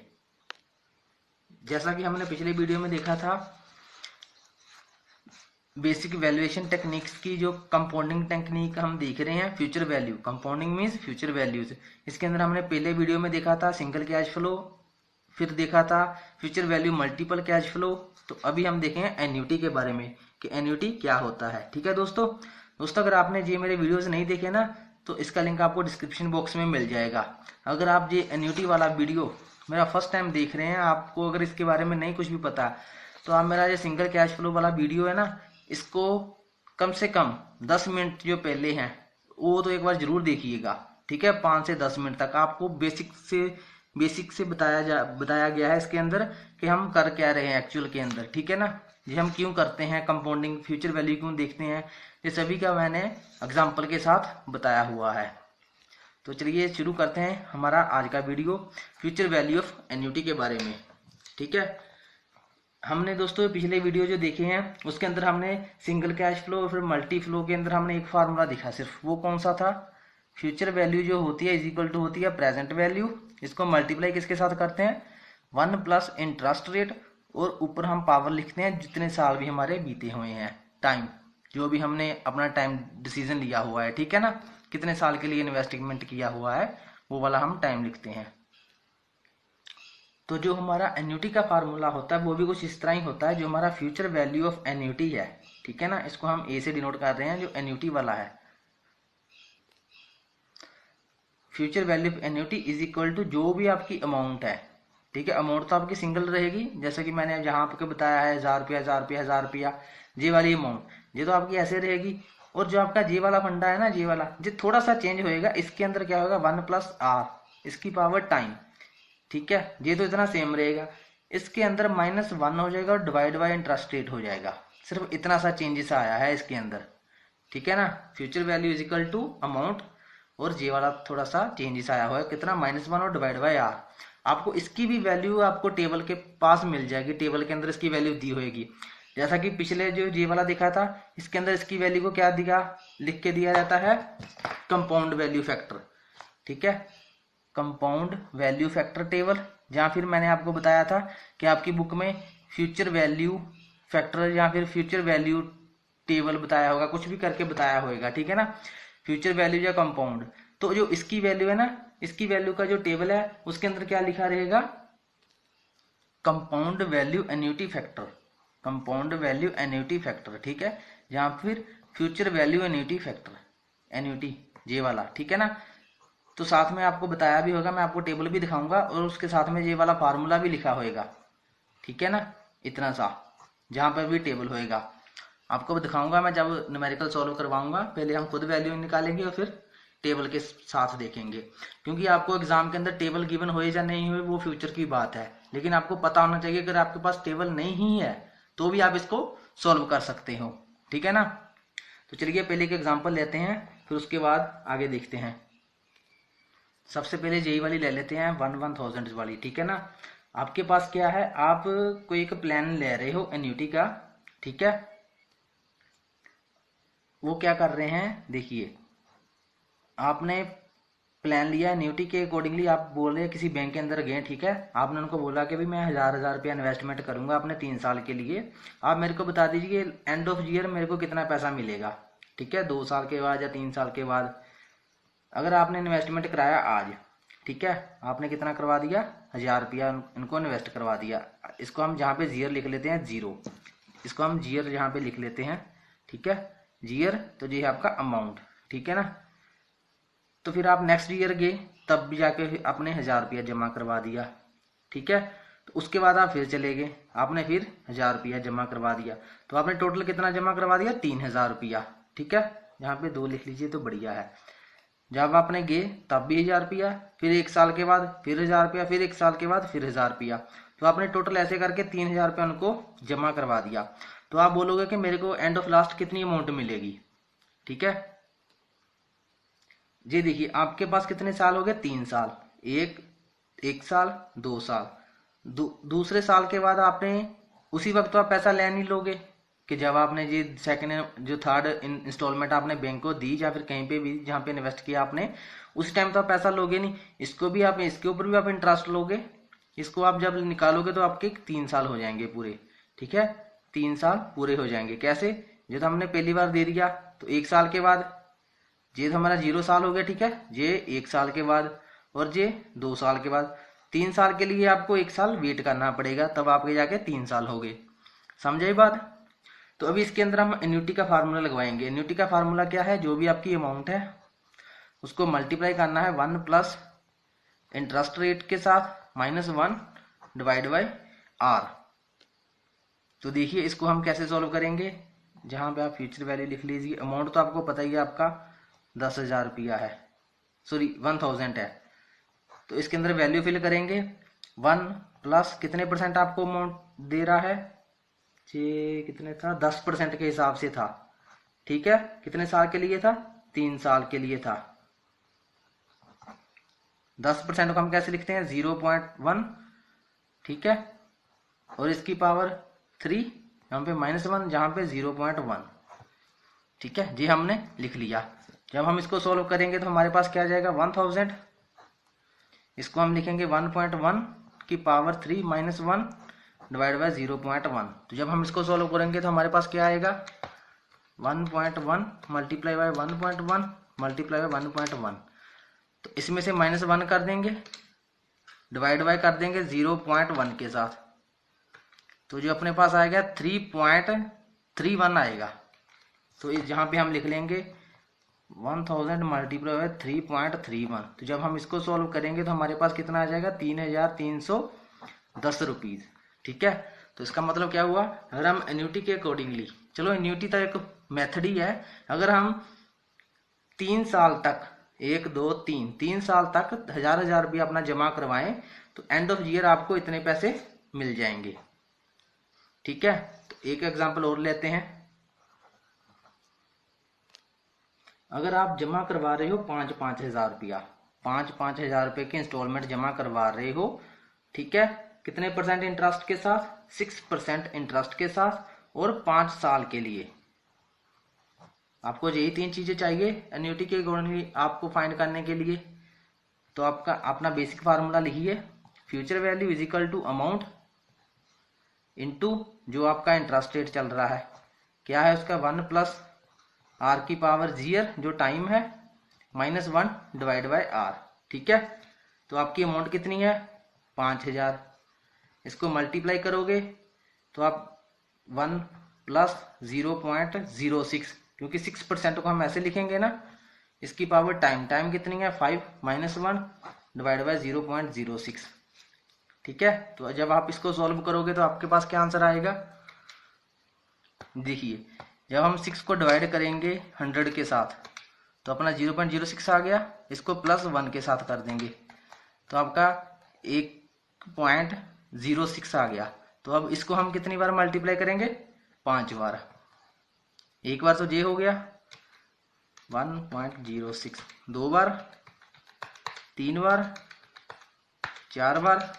जैसा कि हमने पिछले वीडियो में देखा था, बेसिक वैल्यूएशन टेक्निक्स की जो कंपाउंडिंग टेक्निक हम देख रहे हैं, future value, compounding means future values. इसके अंदर हमने पहले वीडियो में देखा था सिंगल कैश फ्लो, फिर देखा था future value multiple cash flow. तो अभी हम देखेंगे एन्युटी के बारे में कि एन्युटी क्या होता है। ठीक है दोस्तों अगर आपने ये मेरे वीडियोस नहीं देखे ना, तो इसका लिंक आपको डिस्क्रिप्शन बॉक्स में मिल जाएगा। अगर आप ये एन्युटी वाला वीडियो मेरा फर्स्ट टाइम देख रहे हैं, आपको अगर इसके बारे में नहीं कुछ भी पता, तो आप मेरा ये सिंगल कैश फ्लो वाला वीडियो है ना, इसको कम से कम 10 मिनट जो पहले हैं वो तो एक बार जरूर देखिएगा। ठीक है, 5 से 10 मिनट तक आपको बेसिक से बताया गया है इसके अंदर कि हम कर क्या रहे हैं एक्चुअल के अंदर। ठीक है ना, ये हम क्यों करते हैं, कंपाउंडिंग फ्यूचर वैल्यू क्यों देखते हैं, ये सभी का मैंने एग्जांपल के साथ बताया हुआ है। तो चलिए शुरू करते हैं हमारा आज का video future value of annuity के बारे में। ठीक है, हमने दोस्तों पिछले वीडियो जो देखे हैं उसके अंदर हमने सिंगल कैश फ्लो और फिर मल्टी फ्लो के अंदर हमने एक फार्मूला देखा, सिर्फ वो कौन सा था, फ्यूचर वैल्यू जो होती है इज इक्वल टू होती है प्रेजेंट वैल्यू, इसको मल्टीप्लाई किसके साथ करते हैं, 1 प्लस इंटरेस्ट रेट, और ऊपर हम पावर लिखते हैं जितने साल भी हमारे बीते हुए हैं, टाइम जो भी हमने अपना टाइम डिसीजन लिया हुआ है, ठीक है ना, कितने साल के लिए इन्वेस्टमेंट किया हुआ है वो वाला हम टाइम लिखते हैं। तो जो हमारा एन्युटी का फार्मूला होता है वो भी कुछ इस तरह ही होता है, जो हमारा फ्यूचर वैल्यू ऑफ एन्युटी है, ठीक है ना, इसको हम ए से डिनोट कर रहे हैं, जो एन्युटी वाला है, future value of annuity is equal to जो भी आपकी अमाउंट है, ठीक है, अमाउंट तो आपकी सिंगल रहेगी, जैसे कि मैंने जहां आपको बताया है 1000 रुपया 1000 रुपया 1000 रुपया, जे वाली अमाउंट ये तो आपकी ऐसे रहेगी। और जो आपका जे वाला फंडा है ना, जे वाला जो थोड़ा सा चेंज होएगा, इसके अंदर क्या होगा, 1 प्लस आर, इसकी पावर टाइम, ठीक है, ये तो इतना सेम रहेगा, इसके अंदर -1 हो जाएगा और डिवाइड बाय इंटरेस्ट रेट हो जाएगा, सिर्फ इतना सा चेंजेस आया है इसके अंदर। ठीक है ना, future value is equal to amount और जे वाला थोड़ा सा चेंजेस आया हुआ है, कितना, -1 और डिवाइड बाय आर। आपको इसकी भी वैल्यू आपको टेबल के पास मिल जाएगी, टेबल के अंदर इसकी वैल्यू दी होगी, जैसा कि पिछले जो जे वाला देखा था, इसके अंदर इसकी वैल्यू को क्या दिया, लिख के दिया जाता है कंपाउंड वैल्यू फैक्टर। ठीक है, कंपाउंड वैल्यू फैक्टर टेबल, जहां फिर मैंने आपको बताया था कि आपकी बुक में फ्यूचर वैल्यू फैक्टर या फिर फ्यूचर वैल्यू टेबल बताया होगा, कुछ भी करके बताया होगा, ठीक है ना, फ्यूचर वैल्यू या कंपाउंड। तो जो इसकी वैल्यू है ना, इसकी वैल्यू का जो टेबल है उसके अंदर क्या लिखा रहेगा, compound value annuity factor, compound value annuity factor, ठीक है, जहां फिर future value annuity factor, annuity जे वाला, ठीक है ना। तो साथ में आपको बताया भी होगा, मैं आपको टेबल भी दिखाऊंगा और उसके साथ में ये वाला फार्मूला भी लिखा होएगा, ठीक है ना, इतना सा जहां पर भी टेबल होएगा आपको भी दिखाऊंगा मैं जब न्यूमेरिकल सॉल्व करवाऊंगा। पहले हम खुद वैल्यू निकालेंगे और फिर टेबल के साथ देखेंगे, क्योंकि आपको एग्जाम के अंदर टेबल गिवन हो या नहीं हुए वो फ्यूचर की बात है, लेकिन आपको पता होना चाहिए अगर आपके पास टेबल नहीं है तो भी आप इसको सॉल्व कर सकते हो, ठीक है ना। तो चलिए पहले एक एग्जाम्पल लेते हैं, फिर उसके बाद आगे देखते हैं। सबसे पहले जेई वाली ले लेते हैं, 1000 वाली, ठीक है ना। आपके पास क्या है, आप कोई एक प्लान ले रहे हो एन्युटी का, ठीक है, वो क्या कर रहे हैं, देखिए आपने प्लान लिया है एन्युटी के अकॉर्डिंगली, आप बोल रहे हैं किसी बैंक के अंदर गए, ठीक है, आपने उनको बोला कि भाई मैं 1000 रुपया इन्वेस्टमेंट करूंगा अपने 3 साल के लिए, आप मेरे को बता दीजिए एंड ऑफ ईयर मेरे को कितना पैसा मिलेगा, ठीक है, 2 साल के बाद या 3 साल के बाद। अगर आपने इन्वेस्टमेंट कराया आज, ठीक है, आपने कितना करवा दिया, 1000 रुपया इनको इन्वेस्ट करवा दिया। इसको हम जहाँ पे जीयर लिख लेते हैं 0, इसको हम जीयर यहाँ पे लिख लेते हैं, ठीक है, जीयर, तो ये है आपका अमाउंट, ठीक है ना। तो फिर आप नेक्स्ट ईयर गए, तब भी जाके आपने 1000 रुपया जमा करवा दिया, ठीक है। तो उसके बाद आप फिर चले गए, आपने फिर 1000 रुपया जमा करवा दिया, तो आपने टोटल कितना जमा करवा दिया, 3000 रुपया, ठीक है, यहाँ पे 2 लिख लीजिए तो बढ़िया है। जब आपने गए तब भी 1000 रुपया, फिर 1 साल के बाद फिर 1000 रुपया, फिर 1 साल के बाद फिर 1000 रुपया, तो आपने टोटल ऐसे करके 3000 रुपया उनको जमा करवा दिया। तो आप बोलोगे कि मेरे को एंड ऑफ लास्ट कितनी अमाउंट मिलेगी, ठीक है। जी देखिए आपके पास कितने साल हो गए, 3 साल, एक साल, 2 साल, दूसरे साल के बाद आपने उसी वक्त तो आप पैसा ले नहीं लोगे कि जब आपने ये सेकंड जो थर्ड इंस्टॉलमेंट आपने बैंक को दी या फिर कहीं पे भी जहाँ पे इन्वेस्ट किया आपने, उस टाइम तो आप पैसा लोगे नहीं, इसको भी आप इसके ऊपर भी आप इंटरेस्ट लोगे। इसको आप जब निकालोगे तो आपके 3 साल हो जाएंगे पूरे, ठीक है, 3 साल पूरे हो जाएंगे। कैसे, जो तो हमने पहली बार दे दिया तो 1 साल के बाद, ये तो हमारा 0 साल हो गया, ठीक है, ये 1 साल के बाद और ये 2 साल के बाद, 3 साल के लिए आपको 1 साल वेट करना पड़ेगा, तब आपके जाके 3 साल हो गए। समझे बात। तो अभी इसके अंदर हम एन्युटी का फार्मूला लगवाएंगे। एन्युटी का फार्मूला क्या है, जो भी आपकी अमाउंट है उसको मल्टीप्लाई करना है 1 प्लस इंटरेस्ट रेट के साथ -1 डिवाइड बाई आर। तो देखिए इसको हम कैसे सॉल्व करेंगे, जहां पे आप फ्यूचर वैल्यू लिख लीजिए। अमाउंट तो आपको पता ही है, आपका 10,000 रुपया है, सॉरी 1000 है, तो इसके अंदर वैल्यू फिल करेंगे। 1 प्लस कितने परसेंट आपको अमाउंट दे रहा है, ये कितने था, 10% के हिसाब से था, ठीक है, कितने साल के लिए था, 3 साल के लिए था। 10% को हम कैसे लिखते हैं, 0.1, ठीक है, और इसकी पावर 3, यहाँ पे -1, जहां पे 0.1, ठीक है जी, हमने लिख लिया। जब हम इसको सोल्व करेंगे तो हमारे पास क्या आ जाएगा, 1000, इसको हम लिखेंगे 1.1 की पावर 3 -1 डिवाइड बाय 0.1। तो जब हम इसको सॉल्व करेंगे तो हमारे पास क्या आएगा, 1.1 मल्टीप्लाई बाय 1.1 मल्टीप्लाई बाय 1.1। तो इसमें से -1 कर देंगे, डिवाइड बाय कर देंगे 0.1 के साथ, तो जो अपने पास आएगा 3.31 आएगा। तो इस जहाँ पे हम लिख लेंगे 1000 मल्टीप्लाई बाय 3.31। तो जब हम इसको सॉल्व करेंगे तो हमारे पास कितना आ जाएगा, 3310 रुपीज, ठीक है। तो इसका मतलब क्या हुआ, अगर हम एन्युटी के अकॉर्डिंगली, चलो एन्युटी तो एक मेथड ही है, अगर हम 3 साल तक 1 2 3 साल तक 1000 रुपया अपना जमा करवाएं तो एंड ऑफ ईयर आपको इतने पैसे मिल जाएंगे, ठीक है। तो एक एग्जांपल और लेते हैं। अगर आप जमा करवा रहे हो 5-5 हजार रुपया, 5-5 हजार रुपए के इंस्टॉलमेंट जमा करवा रहे हो, ठीक है, कितने परसेंट इंटरेस्ट के साथ, 6% इंटरेस्ट के साथ, और 5 साल के लिए। आपको यही 3 चीजें चाहिए एन्युटी के अकॉर्डिंगली आपको फाइंड करने के लिए। तो आपका अपना बेसिक फार्मूला लिखिए, future value is equal to amount into जो आपका इंटरेस्ट रेट चल रहा है, क्या है उसका 1 प्लस आर की पावर जीयर जो टाइम है -1 डिवाइड बाय आर, ठीक है। तो आपकी अमाउंट कितनी है, 5000। इसको मल्टीप्लाई करोगे तो आप 1 प्लस 0.06, क्योंकि 6% को हम ऐसे लिखेंगे ना, इसकी पावर टाइम कितनी है 5 -1 डिवाइड बाय 0.06, ठीक है। तो जब आप इसको सॉल्व करोगे तो आपके पास क्या आंसर आएगा, देखिए जब हम 6 को डिवाइड करेंगे 100 के साथ तो अपना 0.06 आ गया, इसको +1 के साथ कर देंगे तो आपका 1.06 आ गया। तो अब इसको हम कितनी बार मल्टीप्लाई करेंगे, 5 बार। एक बार तो ये हो गया 1.06, 2 बार, 3 बार, 4 बार,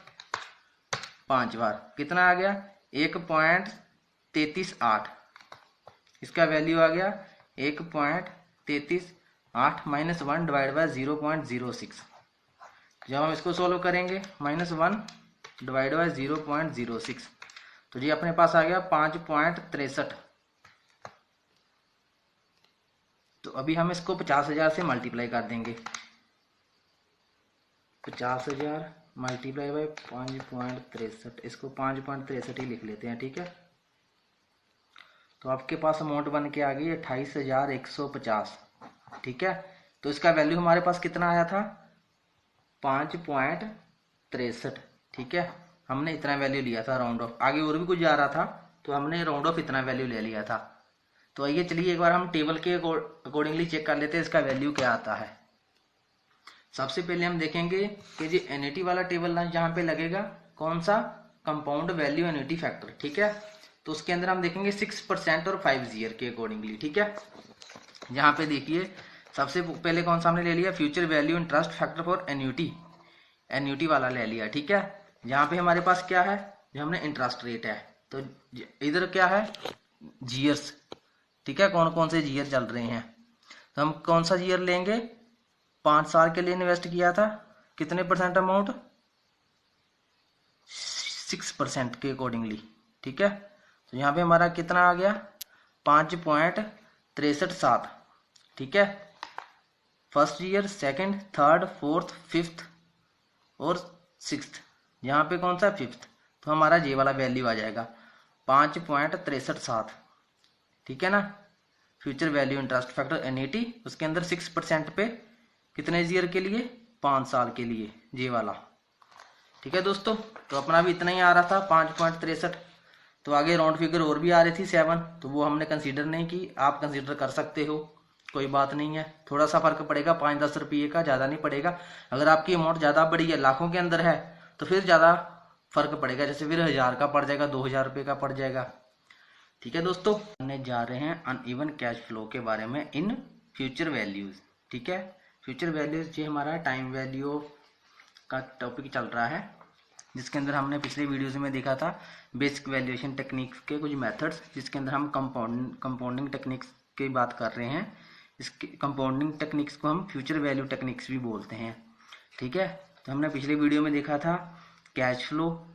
5 बार, कितना आ गया 1.338, इसका वैल्यू आ गया 1.338। 8 माइनस 1 डिवाइड बाय 0.06। जब हम इसको सोल्व करेंगे -1 डिवाइड बाय 0.06 तो जी अपने पास आ गया 5.63। तो अभी हम इसको 50,000 से मल्टीप्लाई कर देंगे। 50,000 मल्टीप्लाई बाय 5.63, इसको 5.63 ही लिख लेते हैं, ठीक है। तो आपके पास अमाउंट बन के आ गई 28,150, ठीक है। तो इसका वैल्यू हमारे पास कितना आया था 5.63, ठीक है। हमने इतना वैल्यू लिया था राउंड ऑफ, आगे और भी कुछ जा रहा था तो हमने राउंड ऑफ इतना वैल्यू ले लिया था। तो आइए चलिए एक बार हम टेबल के अकॉर्डिंगली चेक कर लेते हैं इसका वैल्यू क्या आता है। सबसे पहले हम देखेंगे कि जी एनईटी वाला टेबल ना जहाँ पे लगेगा कौन सा, कंपाउंड वैल्यू एनईटी फैक्टर, ठीक है। तो उसके अंदर हम देखेंगे 6% और 5 ईयर के अकॉर्डिंगली, ठीक है। यहाँ पे देखिए सबसे पहले कौन सा हमने ले लिया, future value interest factor for annuity, annuity वाला ले लिया, ठीक है। यहाँ पे हमारे पास क्या है, जो हमने इंटरेस्ट रेट है, तो इधर क्या है जीयर्स, ठीक है, कौन कौन से जीयर चल रहे हैं। तो हम कौन सा जीयर लेंगे, 5 साल के लिए इन्वेस्ट किया था, कितने परसेंट अमाउंट 6% के अकॉर्डिंगली, ठीक है। तो यहाँ पे हमारा कितना आ गया 5.637, ठीक है। First year, second, third, fourth, fifth और सिक्स्थ, यहाँ पे कौन सा फिफ्थ, तो हमारा ये वाला वैल्यू आ जाएगा 5.637, ठीक है ना। Future value interest factor NET, उसके अंदर 6% पे कितने ईयर के लिए, 5 साल के लिए, ये वाला, ठीक है दोस्तों। तो अपना भी इतना ही आ रहा था 5.63। तो आगे राउंड फिगर और भी आ रही थी 7, तो वो हमने कंसीडर नहीं की, आप कंसीडर कर सकते हो, कोई बात नहीं है। थोड़ा सा फर्क पड़ेगा 5-10 रुपये का, ज़्यादा नहीं पड़ेगा। अगर आपकी अमाउंट ज़्यादा बड़ी है, लाखों के अंदर है, तो फिर ज़्यादा फर्क पड़ेगा, जैसे फिर 1000 का पड़ जाएगा, 2000 रुपये का पड़ जाएगा, ठीक है दोस्तों। हमने जा रहे हैं अनइवन कैश फ्लो के बारे में इन फ्यूचर वैल्यूज, ठीक है। फ्यूचर वैल्यूज ये हमारा टाइम वैल्यू का टॉपिक चल रहा है, जिसके अंदर हमने पिछले वीडियोज में देखा था बेसिक वैल्यूएशन टेक्निक्स के कुछ मेथड्स, जिसके अंदर हम कंपाउंडिंग टेक्निक्स की बात कर रहे हैं। इसके कंपाउंडिंग टेक्निक्स को हम फ्यूचर वैल्यू टेक्निक्स भी बोलते हैं, ठीक है। तो हमने पिछले वीडियो में देखा था cash flow,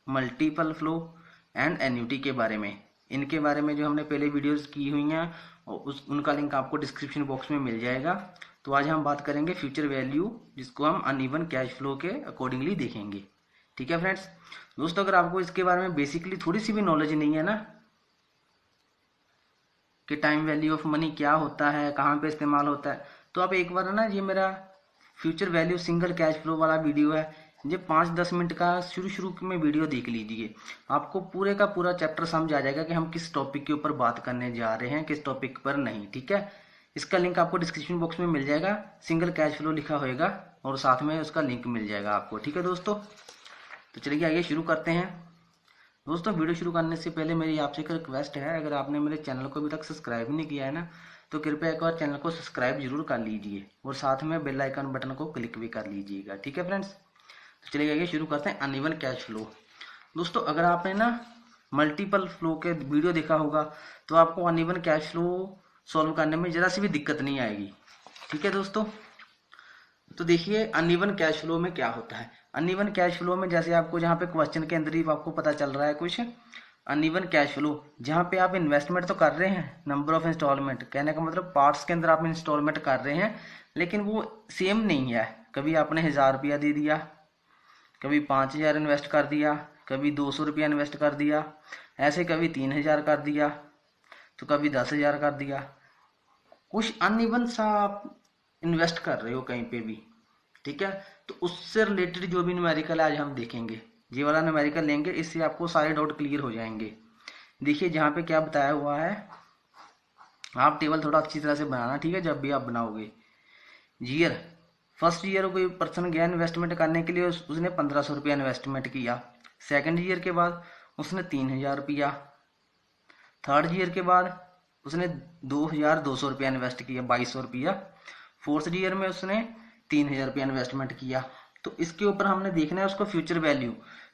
multiple flow and annuity के बारे में। इनके बारे में जो हमने पहले वीडियोस की हुई हैं उनका लिंक आपको डिस्क्रिप्शन बॉक्स में मिल जाएगा। तो आज हम बात करेंगे फ्यूचर वैल्यू, जिसको हम अनइवन कैश फ्लो के अकॉर्डिंगली देखेंगे, ठीक है फ्रेंड्स। दोस्तों अगर आपको इसके बारे में बेसिकली थोड़ी सी भी नॉलेज नहीं है ना, कि टाइम वैल्यू ऑफ मनी क्या होता है, कहाँ पे इस्तेमाल होता है, तो आप एक बार ना ये मेरा future value single cash flow वाला वीडियो है, ये 5-10 मिनट का शुरू में वीडियो देख लीजिए, आपको पूरे का पूरा चैप्टर समझ आ जाएगा कि हम किस टॉपिक के ऊपर बात करने जा रहे हैं, किस टॉपिक पर नहीं, ठीक है। इसका लिंक आपको डिस्क्रिप्शन बॉक्स में मिल जाएगा, सिंगल कैश फ्लो लिखा होगा और साथ में उसका लिंक मिल जाएगा आपको, ठीक है दोस्तों। तो चलिए आइए शुरू करते हैं। दोस्तों वीडियो शुरू करने से पहले मेरी आपसे एक रिक्वेस्ट है, अगर आपने मेरे चैनल को अभी तक सब्सक्राइब नहीं किया है ना, तो कृपया एक बार चैनल को सब्सक्राइब जरूर कर लीजिए और साथ में बेल आइकन बटन को क्लिक भी कर लीजिएगा, ठीक है फ्रेंड्स। तो चलिए आइए शुरू करते हैं अनइवन कैश फ्लो। दोस्तों अगर आपने ना मल्टीपल फ्लो के वीडियो देखा होगा तो आपको अनइवन कैश फ्लो सॉल्व करने में जरा सी भी दिक्कत नहीं आएगी, ठीक है दोस्तों। तो देखिए अनइवन कैश फ्लो में क्या होता है। अनइवन कैश फ्लो में जैसे आपको जहाँ पे क्वेश्चन के अंदर ही आपको पता चल रहा है कुछ, अनइवन कैश फ्लो जहाँ पे आप इन्वेस्टमेंट तो कर रहे हैं, नंबर ऑफ इंस्टॉलमेंट, कहने का मतलब पार्ट्स के अंदर आप इंस्टॉलमेंट कर रहे हैं, लेकिन वो सेम नहीं है। कभी आपने 1000 रुपया दे दिया, कभी 5000 इन्वेस्ट कर दिया, कभी 200 रुपया इन्वेस्ट कर दिया, ऐसे कभी 3000 कर दिया, तो कभी 10,000 कर दिया। कुछ अनइवन सा आप इन्वेस्ट कर रहे हो कहीं पे भी, ठीक है। तो उससे रिलेटेड जो भी न्यूमेरिकल आज हम देखेंगे, ये वाला न्यूमेरिकल लेंगे, इससे आपको सारे डाउट क्लियर हो जाएंगे। देखिए जहाँ पे क्या बताया हुआ है, आप टेबल थोड़ा अच्छी तरह से बनाना, ठीक है, जब भी आप बनाओगे। ईयर, फर्स्ट ईयर कोई पर्सन गया इन्वेस्टमेंट करने के लिए, उसने 1500 रुपया इन्वेस्टमेंट किया। सेकेंड ईयर के बाद उसने 3000 रुपया। थर्ड ईयर के बाद उसने 2200 रुपया इन्वेस्ट किया, 2200 रुपया। फोर्थ ईयर में उसने 3000 रुपया इन्वेस्टमेंट किया। तो इसके ऊपर हमने देखना है उसको फ्यूचर वैल्यू,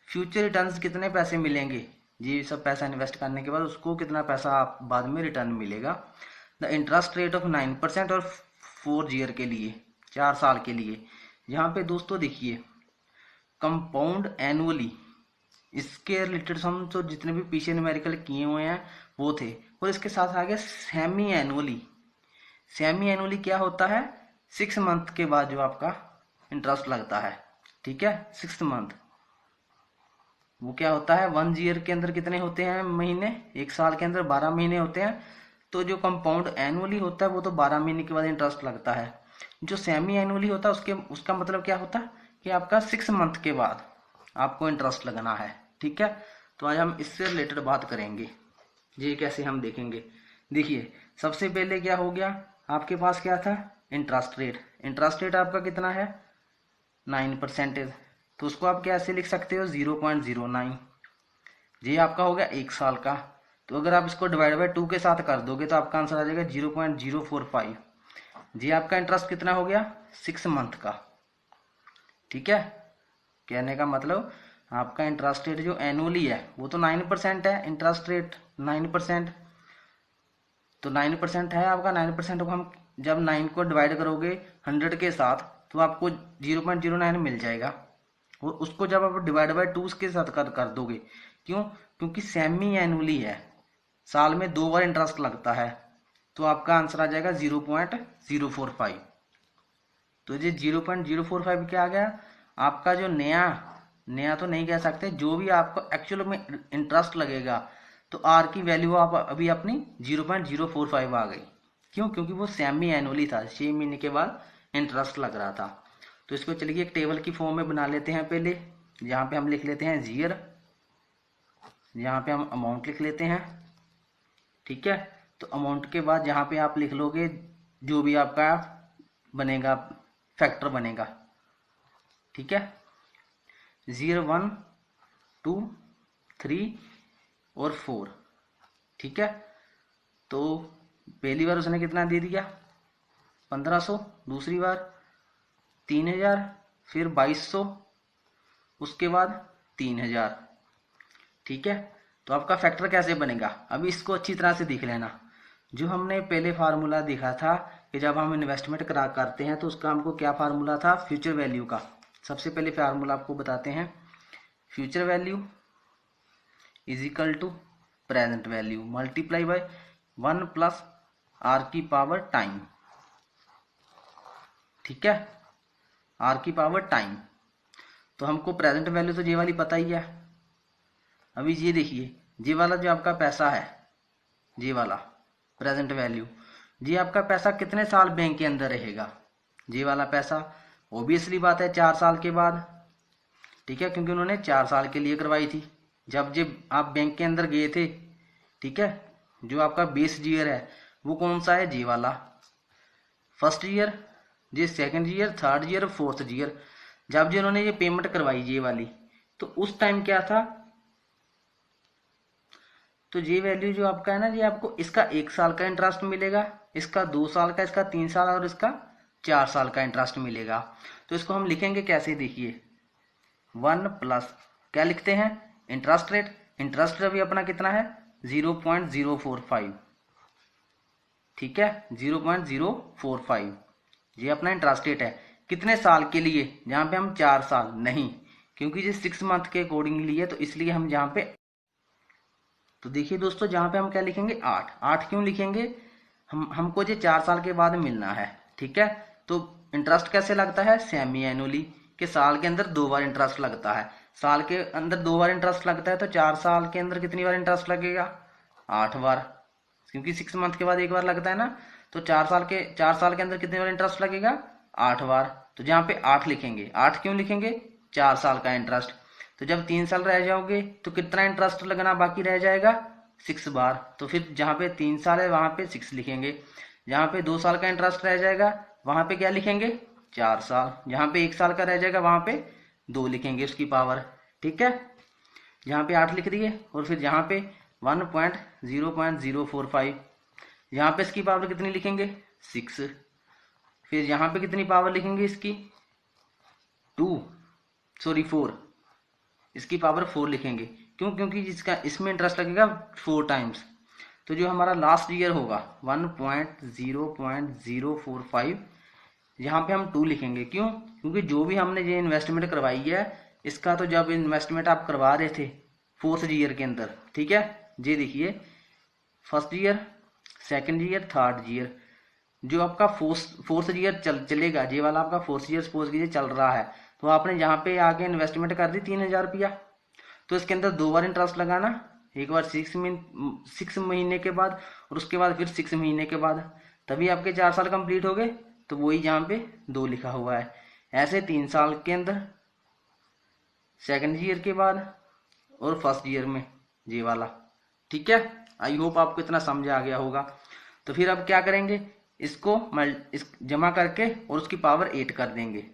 फ्यूचर रिटर्न्स कितने पैसे मिलेंगे, ये सब पैसा इन्वेस्ट करने के बाद उसको कितना पैसा बाद में रिटर्न मिलेगा। द इंटरेस्ट रेट ऑफ 9% और 4 ईयर के लिए, 4 साल के लिए। यहाँ पे दोस्तों देखिए कंपाउंड एनुअली, इसके रिलेटेड हम तो जितने भी पीछे न्यूमेरिकल किए हुए हैं वो थे, और इसके साथ आ गया सेमी एनुअली। सेमी एनुअली क्या होता है? 6 मंथ के बाद जो आपका इंटरेस्ट लगता है, ठीक है, 6 मंथ। वो क्या होता है, 1 ईयर के अंदर कितने होते हैं महीने, 1 साल के अंदर 12 महीने होते हैं। तो जो कंपाउंड एनुअली होता है वो तो 12 महीने के बाद इंटरेस्ट लगता है। जो सेमी एनुअली होता है उसका मतलब क्या होता है कि आपका 6 मंथ के बाद आपको इंटरेस्ट लगना है, ठीक है। तो आज हम इससे रिलेटेड बात करेंगे, ये कैसे हम देखेंगे। देखिए सबसे पहले क्या हो गया, आपके पास क्या था, इंटरेस्ट रेट। इंटरेस्ट रेट आपका कितना है, 9%। तो उसको आप कैसे लिख सकते हो, 0.09। ये आपका हो गया 1 साल का। तो अगर आप इसको डिवाइड बाय 2 के साथ कर दोगे तो आपका आंसर आ जाएगा 0.045। ये आपका इंटरेस्ट कितना हो गया, 6 मंथ का, ठीक है। कहने का मतलब आपका इंटरेस्ट रेट जो एनुअली है वो तो 9% है, इंटरेस्ट रेट 9%। तो 9% है आपका, 9% को हम जब 9 को डिवाइड करोगे 100 के साथ तो आपको 0.09 मिल जाएगा। और उसको जब आप डिवाइड बाय 2 के साथ कर दोगे, क्यों, क्योंकि सेमी एनुअली है, साल में 2 बार इंटरेस्ट लगता है, तो आपका आंसर आ जाएगा 0.045। तो ये 0.045 क्या आ गया, आपका जो नया तो नहीं कह सकते, जो भी आपको एक्चुअल में इंटरेस्ट लगेगा, तो आर की वैल्यू आप अभी अपनी 0.045 आ गई। क्यों, क्योंकि वो सेमी एनुअली था, 6 महीने के बाद इंटरेस्ट लग रहा था। तो इसको चलिए एक टेबल की फॉर्म में बना लेते हैं पहले। यहाँ पे हम लिख लेते हैं ईयर, यहाँ पे हम अमाउंट लिख लेते हैं, ठीक है। तो अमाउंट के बाद यहाँ पे आप लिख लोगे जो भी आपका बनेगा, फैक्टर बनेगा, ठीक है, 0, 1, 2, 3 और 4, ठीक है। तो पहली बार उसने कितना दे दिया, 1500, दूसरी बार 3000, फिर 2200, उसके बाद 3000, ठीक है। तो आपका फैक्टर कैसे बनेगा, अभी इसको अच्छी तरह से देख लेना। जो हमने पहले फार्मूला देखा था कि जब हम इन्वेस्टमेंट करते हैं तो उसका हमको क्या फार्मूला था, फ्यूचर वैल्यू का। सबसे पहले फार्मूला आपको बताते हैं, future value is equal to present value multiply by 1 plus R की पावर टाइम, ठीक है, आर की पावर टाइम। तो हमको प्रेजेंट वैल्यू तो ये वाली पता ही है। अभी ये देखिए, ये वाला जो आपका पैसा है, ये वाला प्रेजेंट वैल्यू, ये आपका पैसा कितने साल बैंक के अंदर रहेगा, ये वाला पैसा ओबियसली बात है 4 साल के बाद, ठीक है, क्योंकि उन्होंने 4 साल के लिए करवाई थी। जब आप बैंक के अंदर गए थे, ठीक है, जो आपका बेस ईयर है वो कौन सा है, जी वाला, फर्स्ट ईयर, जी second year, third year, fourth year. जब जिन्होंने ये पेमेंट करवाई ये वाली, तो उस टाइम क्या था, तो ये वैल्यू जो आपका है ना, ये आपको इसका 1 साल का इंटरेस्ट मिलेगा, इसका 2 साल का, इसका 3 साल और इसका 4 साल का इंटरेस्ट मिलेगा। तो इसको हम लिखेंगे कैसे, देखिए 1 प्लस क्या लिखते हैं, इंटरेस्ट रेट। इंटरेस्ट रेट अभी अपना कितना है, 0.045, ठीक है, 0.045 ये अपना इंटरेस्ट रेट है। कितने साल के लिए, जहां पे हम 4 साल नहीं, क्योंकि ये 6 मंथ के अकॉर्डिंगली है, तो इसलिए हम जहां पे, तो देखिए दोस्तों जहां पे हम क्या लिखेंगे, 8 क्यों लिखेंगे, हमको ये 4 साल के बाद मिलना है, ठीक है। तो इंटरेस्ट कैसे लगता है, सेमी एनुअली, के साल के अंदर 2 बार इंटरेस्ट लगता है। साल के अंदर 2 बार इंटरेस्ट लगता है, तो 4 साल के अंदर कितनी बार इंटरेस्ट लगेगा, 8 बार, क्योंकि 6 मंथ के बाद 1 बार लगता है ना। तो 4 साल के अंदर कितनी बार इंटरेस्ट लगेगा, 8 बार। तो जहाँ पे 8 लिखेंगे, 8 क्यों लिखेंगे, 4 साल का इंटरेस्ट। तो जब 3 साल रह जाओगे तो कितना इंटरेस्ट लगना बाकी रह जाएगा, 6 बार। तो फिर जहाँ पे 3 साल है वहां पे 6 लिखेंगे। जहाँ पे 2 साल का इंटरेस्ट रह जाएगा वहां पे क्या लिखेंगे, 4 साल। जहाँ पे 1 साल का रह जाएगा वहां पे 2 लिखेंगे उसकी पावर, ठीक है। यहाँ पे 8 लिख दिए, और फिर यहाँ पे 1.0.045, यहाँ पे इसकी पावर कितनी लिखेंगे, 6। फिर यहाँ पे कितनी पावर लिखेंगे इसकी, 4, इसकी पावर 4 लिखेंगे। क्यों, क्योंकि इसका इसमें इंटरेस्ट लगेगा 4 टाइम्स। तो जो हमारा लास्ट ईयर होगा 1.0.045, यहाँ पे हम 2 लिखेंगे। क्यों? क्योंकि जो भी हमने ये इन्वेस्टमेंट करवाई है, इसका तो जब इन्वेस्टमेंट आप करवा रहे थे 4th ईयर के अंदर, ठीक है, ये देखिए 1st year, 2nd year, 3rd year, जो आपका फोर्थ ईयर चलेगा, ये वाला आपका 4th ईयर सपोज कीजिए चल रहा है, तो आपने यहाँ पे आगे इन्वेस्टमेंट कर दी 3000 रुपया, तो इसके अंदर 2 बार इंटरेस्ट लगाना, एक बार 6 महीने के बाद और उसके बाद फिर 6 महीने के बाद, तभी आपके 4 साल कंप्लीट हो गए। तो वही यहाँ पे 2 लिखा हुआ है। ऐसे 3 साल के अंदर, 2nd ईयर के बाद और 1st ईयर में ये वाला। ठीक है, आई होप आपको इतना समझ आ गया होगा। तो फिर अब क्या करेंगे, इसको जमा करके और उसकी पावर 8 कर देंगे।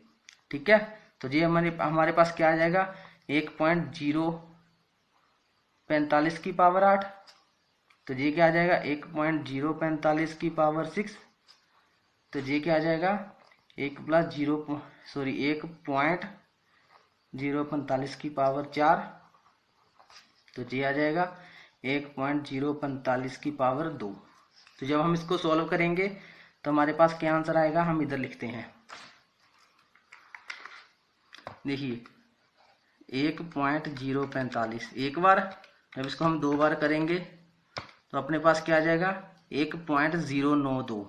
ठीक है, तो ये हमारे पास क्या आ जाएगा, 1.045 की पावर 8, तो ये क्या आ जाएगा 1.045 की पावर 6, तो ये क्या आ जाएगा 1.045 की पावर 4, तो ये आ जाएगा 1.045 की पावर 2। तो जब हम इसको सॉल्व करेंगे तो हमारे पास क्या आंसर आएगा, हम इधर लिखते हैं। देखिए 1.045 एक बार, जब इसको हम 2 बार करेंगे तो अपने पास क्या आ जाएगा 1.092।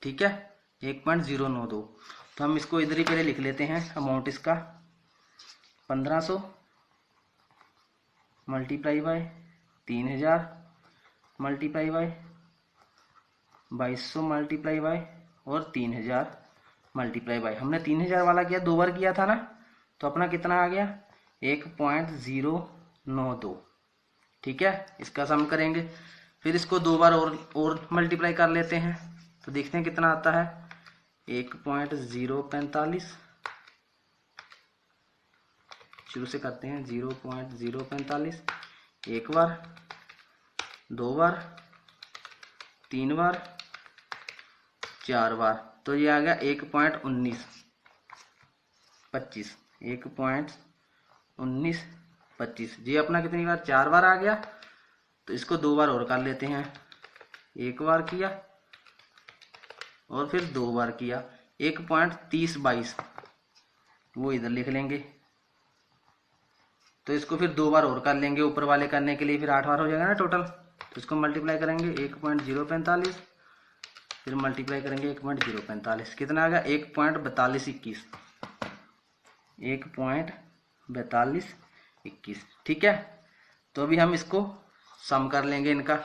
ठीक है, 1.092। तो हम इसको इधर ही पहले लिख लेते हैं। अमाउंट इसका 1500 multiply by 3000 multiply by 2200 multiply by और 3000 मल्टीप्लाई बाय, हमने 3000 वाला किया 2 बार किया था ना, तो अपना कितना आ गया 1.092। ठीक है, इसका सम करेंगे, फिर इसको 2 बार और मल्टीप्लाई कर लेते हैं, तो देखते हैं कितना आता है 1.045, शुरू से करते हैं 0.045, एक बार, 2 बार, 3 बार, 4 बार, तो ये आ गया 1.1925, 1.1925। ये अपना कितनी बार 4 बार आ गया, तो इसको 2 बार और कर लेते हैं, एक बार किया और फिर 2 बार किया, 1.3022 वो इधर लिख लेंगे, तो इसको फिर 2 बार और कर लेंगे ऊपर वाले करने के लिए, फिर 8 बार हो जाएगा ना टोटल। तो इसको मल्टीप्लाई करेंगे 1.045, फिर मल्टीप्लाई करेंगे 1.045, कितना आ गया 1.4221, 1.4221। ठीक है, तो अभी हम इसको सम कर लेंगे इनका।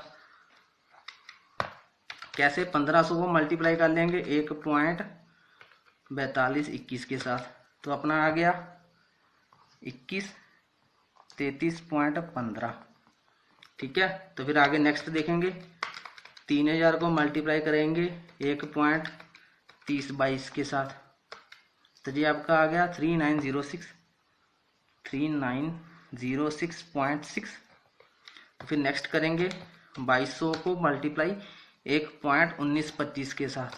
कैसे, 1500 को मल्टीप्लाई कर लेंगे 1.4221 के साथ, तो अपना आ गया 2133.15। ठीक है, तो फिर आगे नेक्स्ट देखेंगे, 3000 को मल्टीप्लाई करेंगे 1.3022 के साथ, तो जी आपका आ गया 3906.6। तो फिर नेक्स्ट करेंगे 2200 को मल्टीप्लाई 1.1925 के साथ,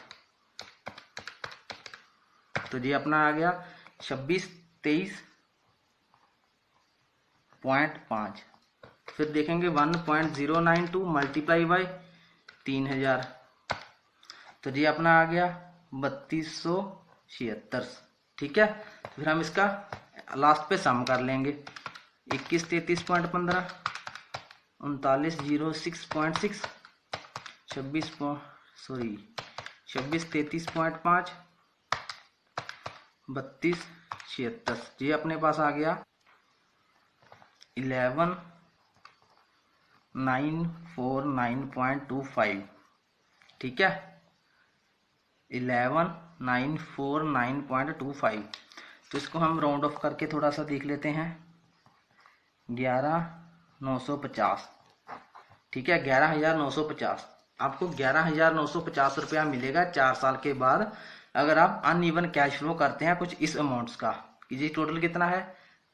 तो जी अपना आ गया 2623.5। फिर देखेंगे 1.092 मल्टीप्लाई बाय 3000, तो जी अपना आ गया 3276। ठीक है, तो फिर हम इसका लास्ट पे सम कर लेंगे, 2133.15, 3906.6, 2633.5, 3276। ये अपने पास आ गया 11949.25। ठीक है, 11949.25। तो इसको हम राउंड ऑफ करके थोड़ा सा देख लेते हैं, 11950। ठीक है, 11950, आपको 11950 रुपया मिलेगा 4 साल के बाद, अगर आप अनइवन कैश फ्लो करते हैं कुछ इस अमाउंट्स का। ये टोटल कितना है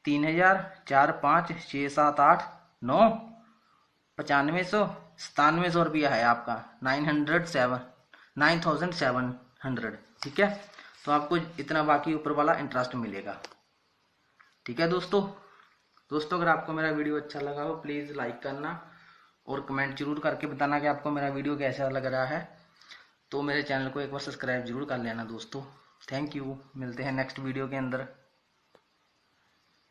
3000, 4, 5, 6, 7, 8, 9, 9500 रुपया है आपका 9700। ठीक है, तो आपको इतना बाकी ऊपर वाला इंटरेस्ट मिलेगा। ठीक है दोस्तों, अगर आपको मेरा वीडियो अच्छा लगा हो प्लीज़ लाइक करना और कमेंट जरूर करके बताना कि आपको मेरा वीडियो कैसा लग रहा है। तो मेरे चैनल को एक बार सब्सक्राइब जरूर कर लेना दोस्तों। थैंक यू, मिलते हैं नेक्स्ट वीडियो के अंदर।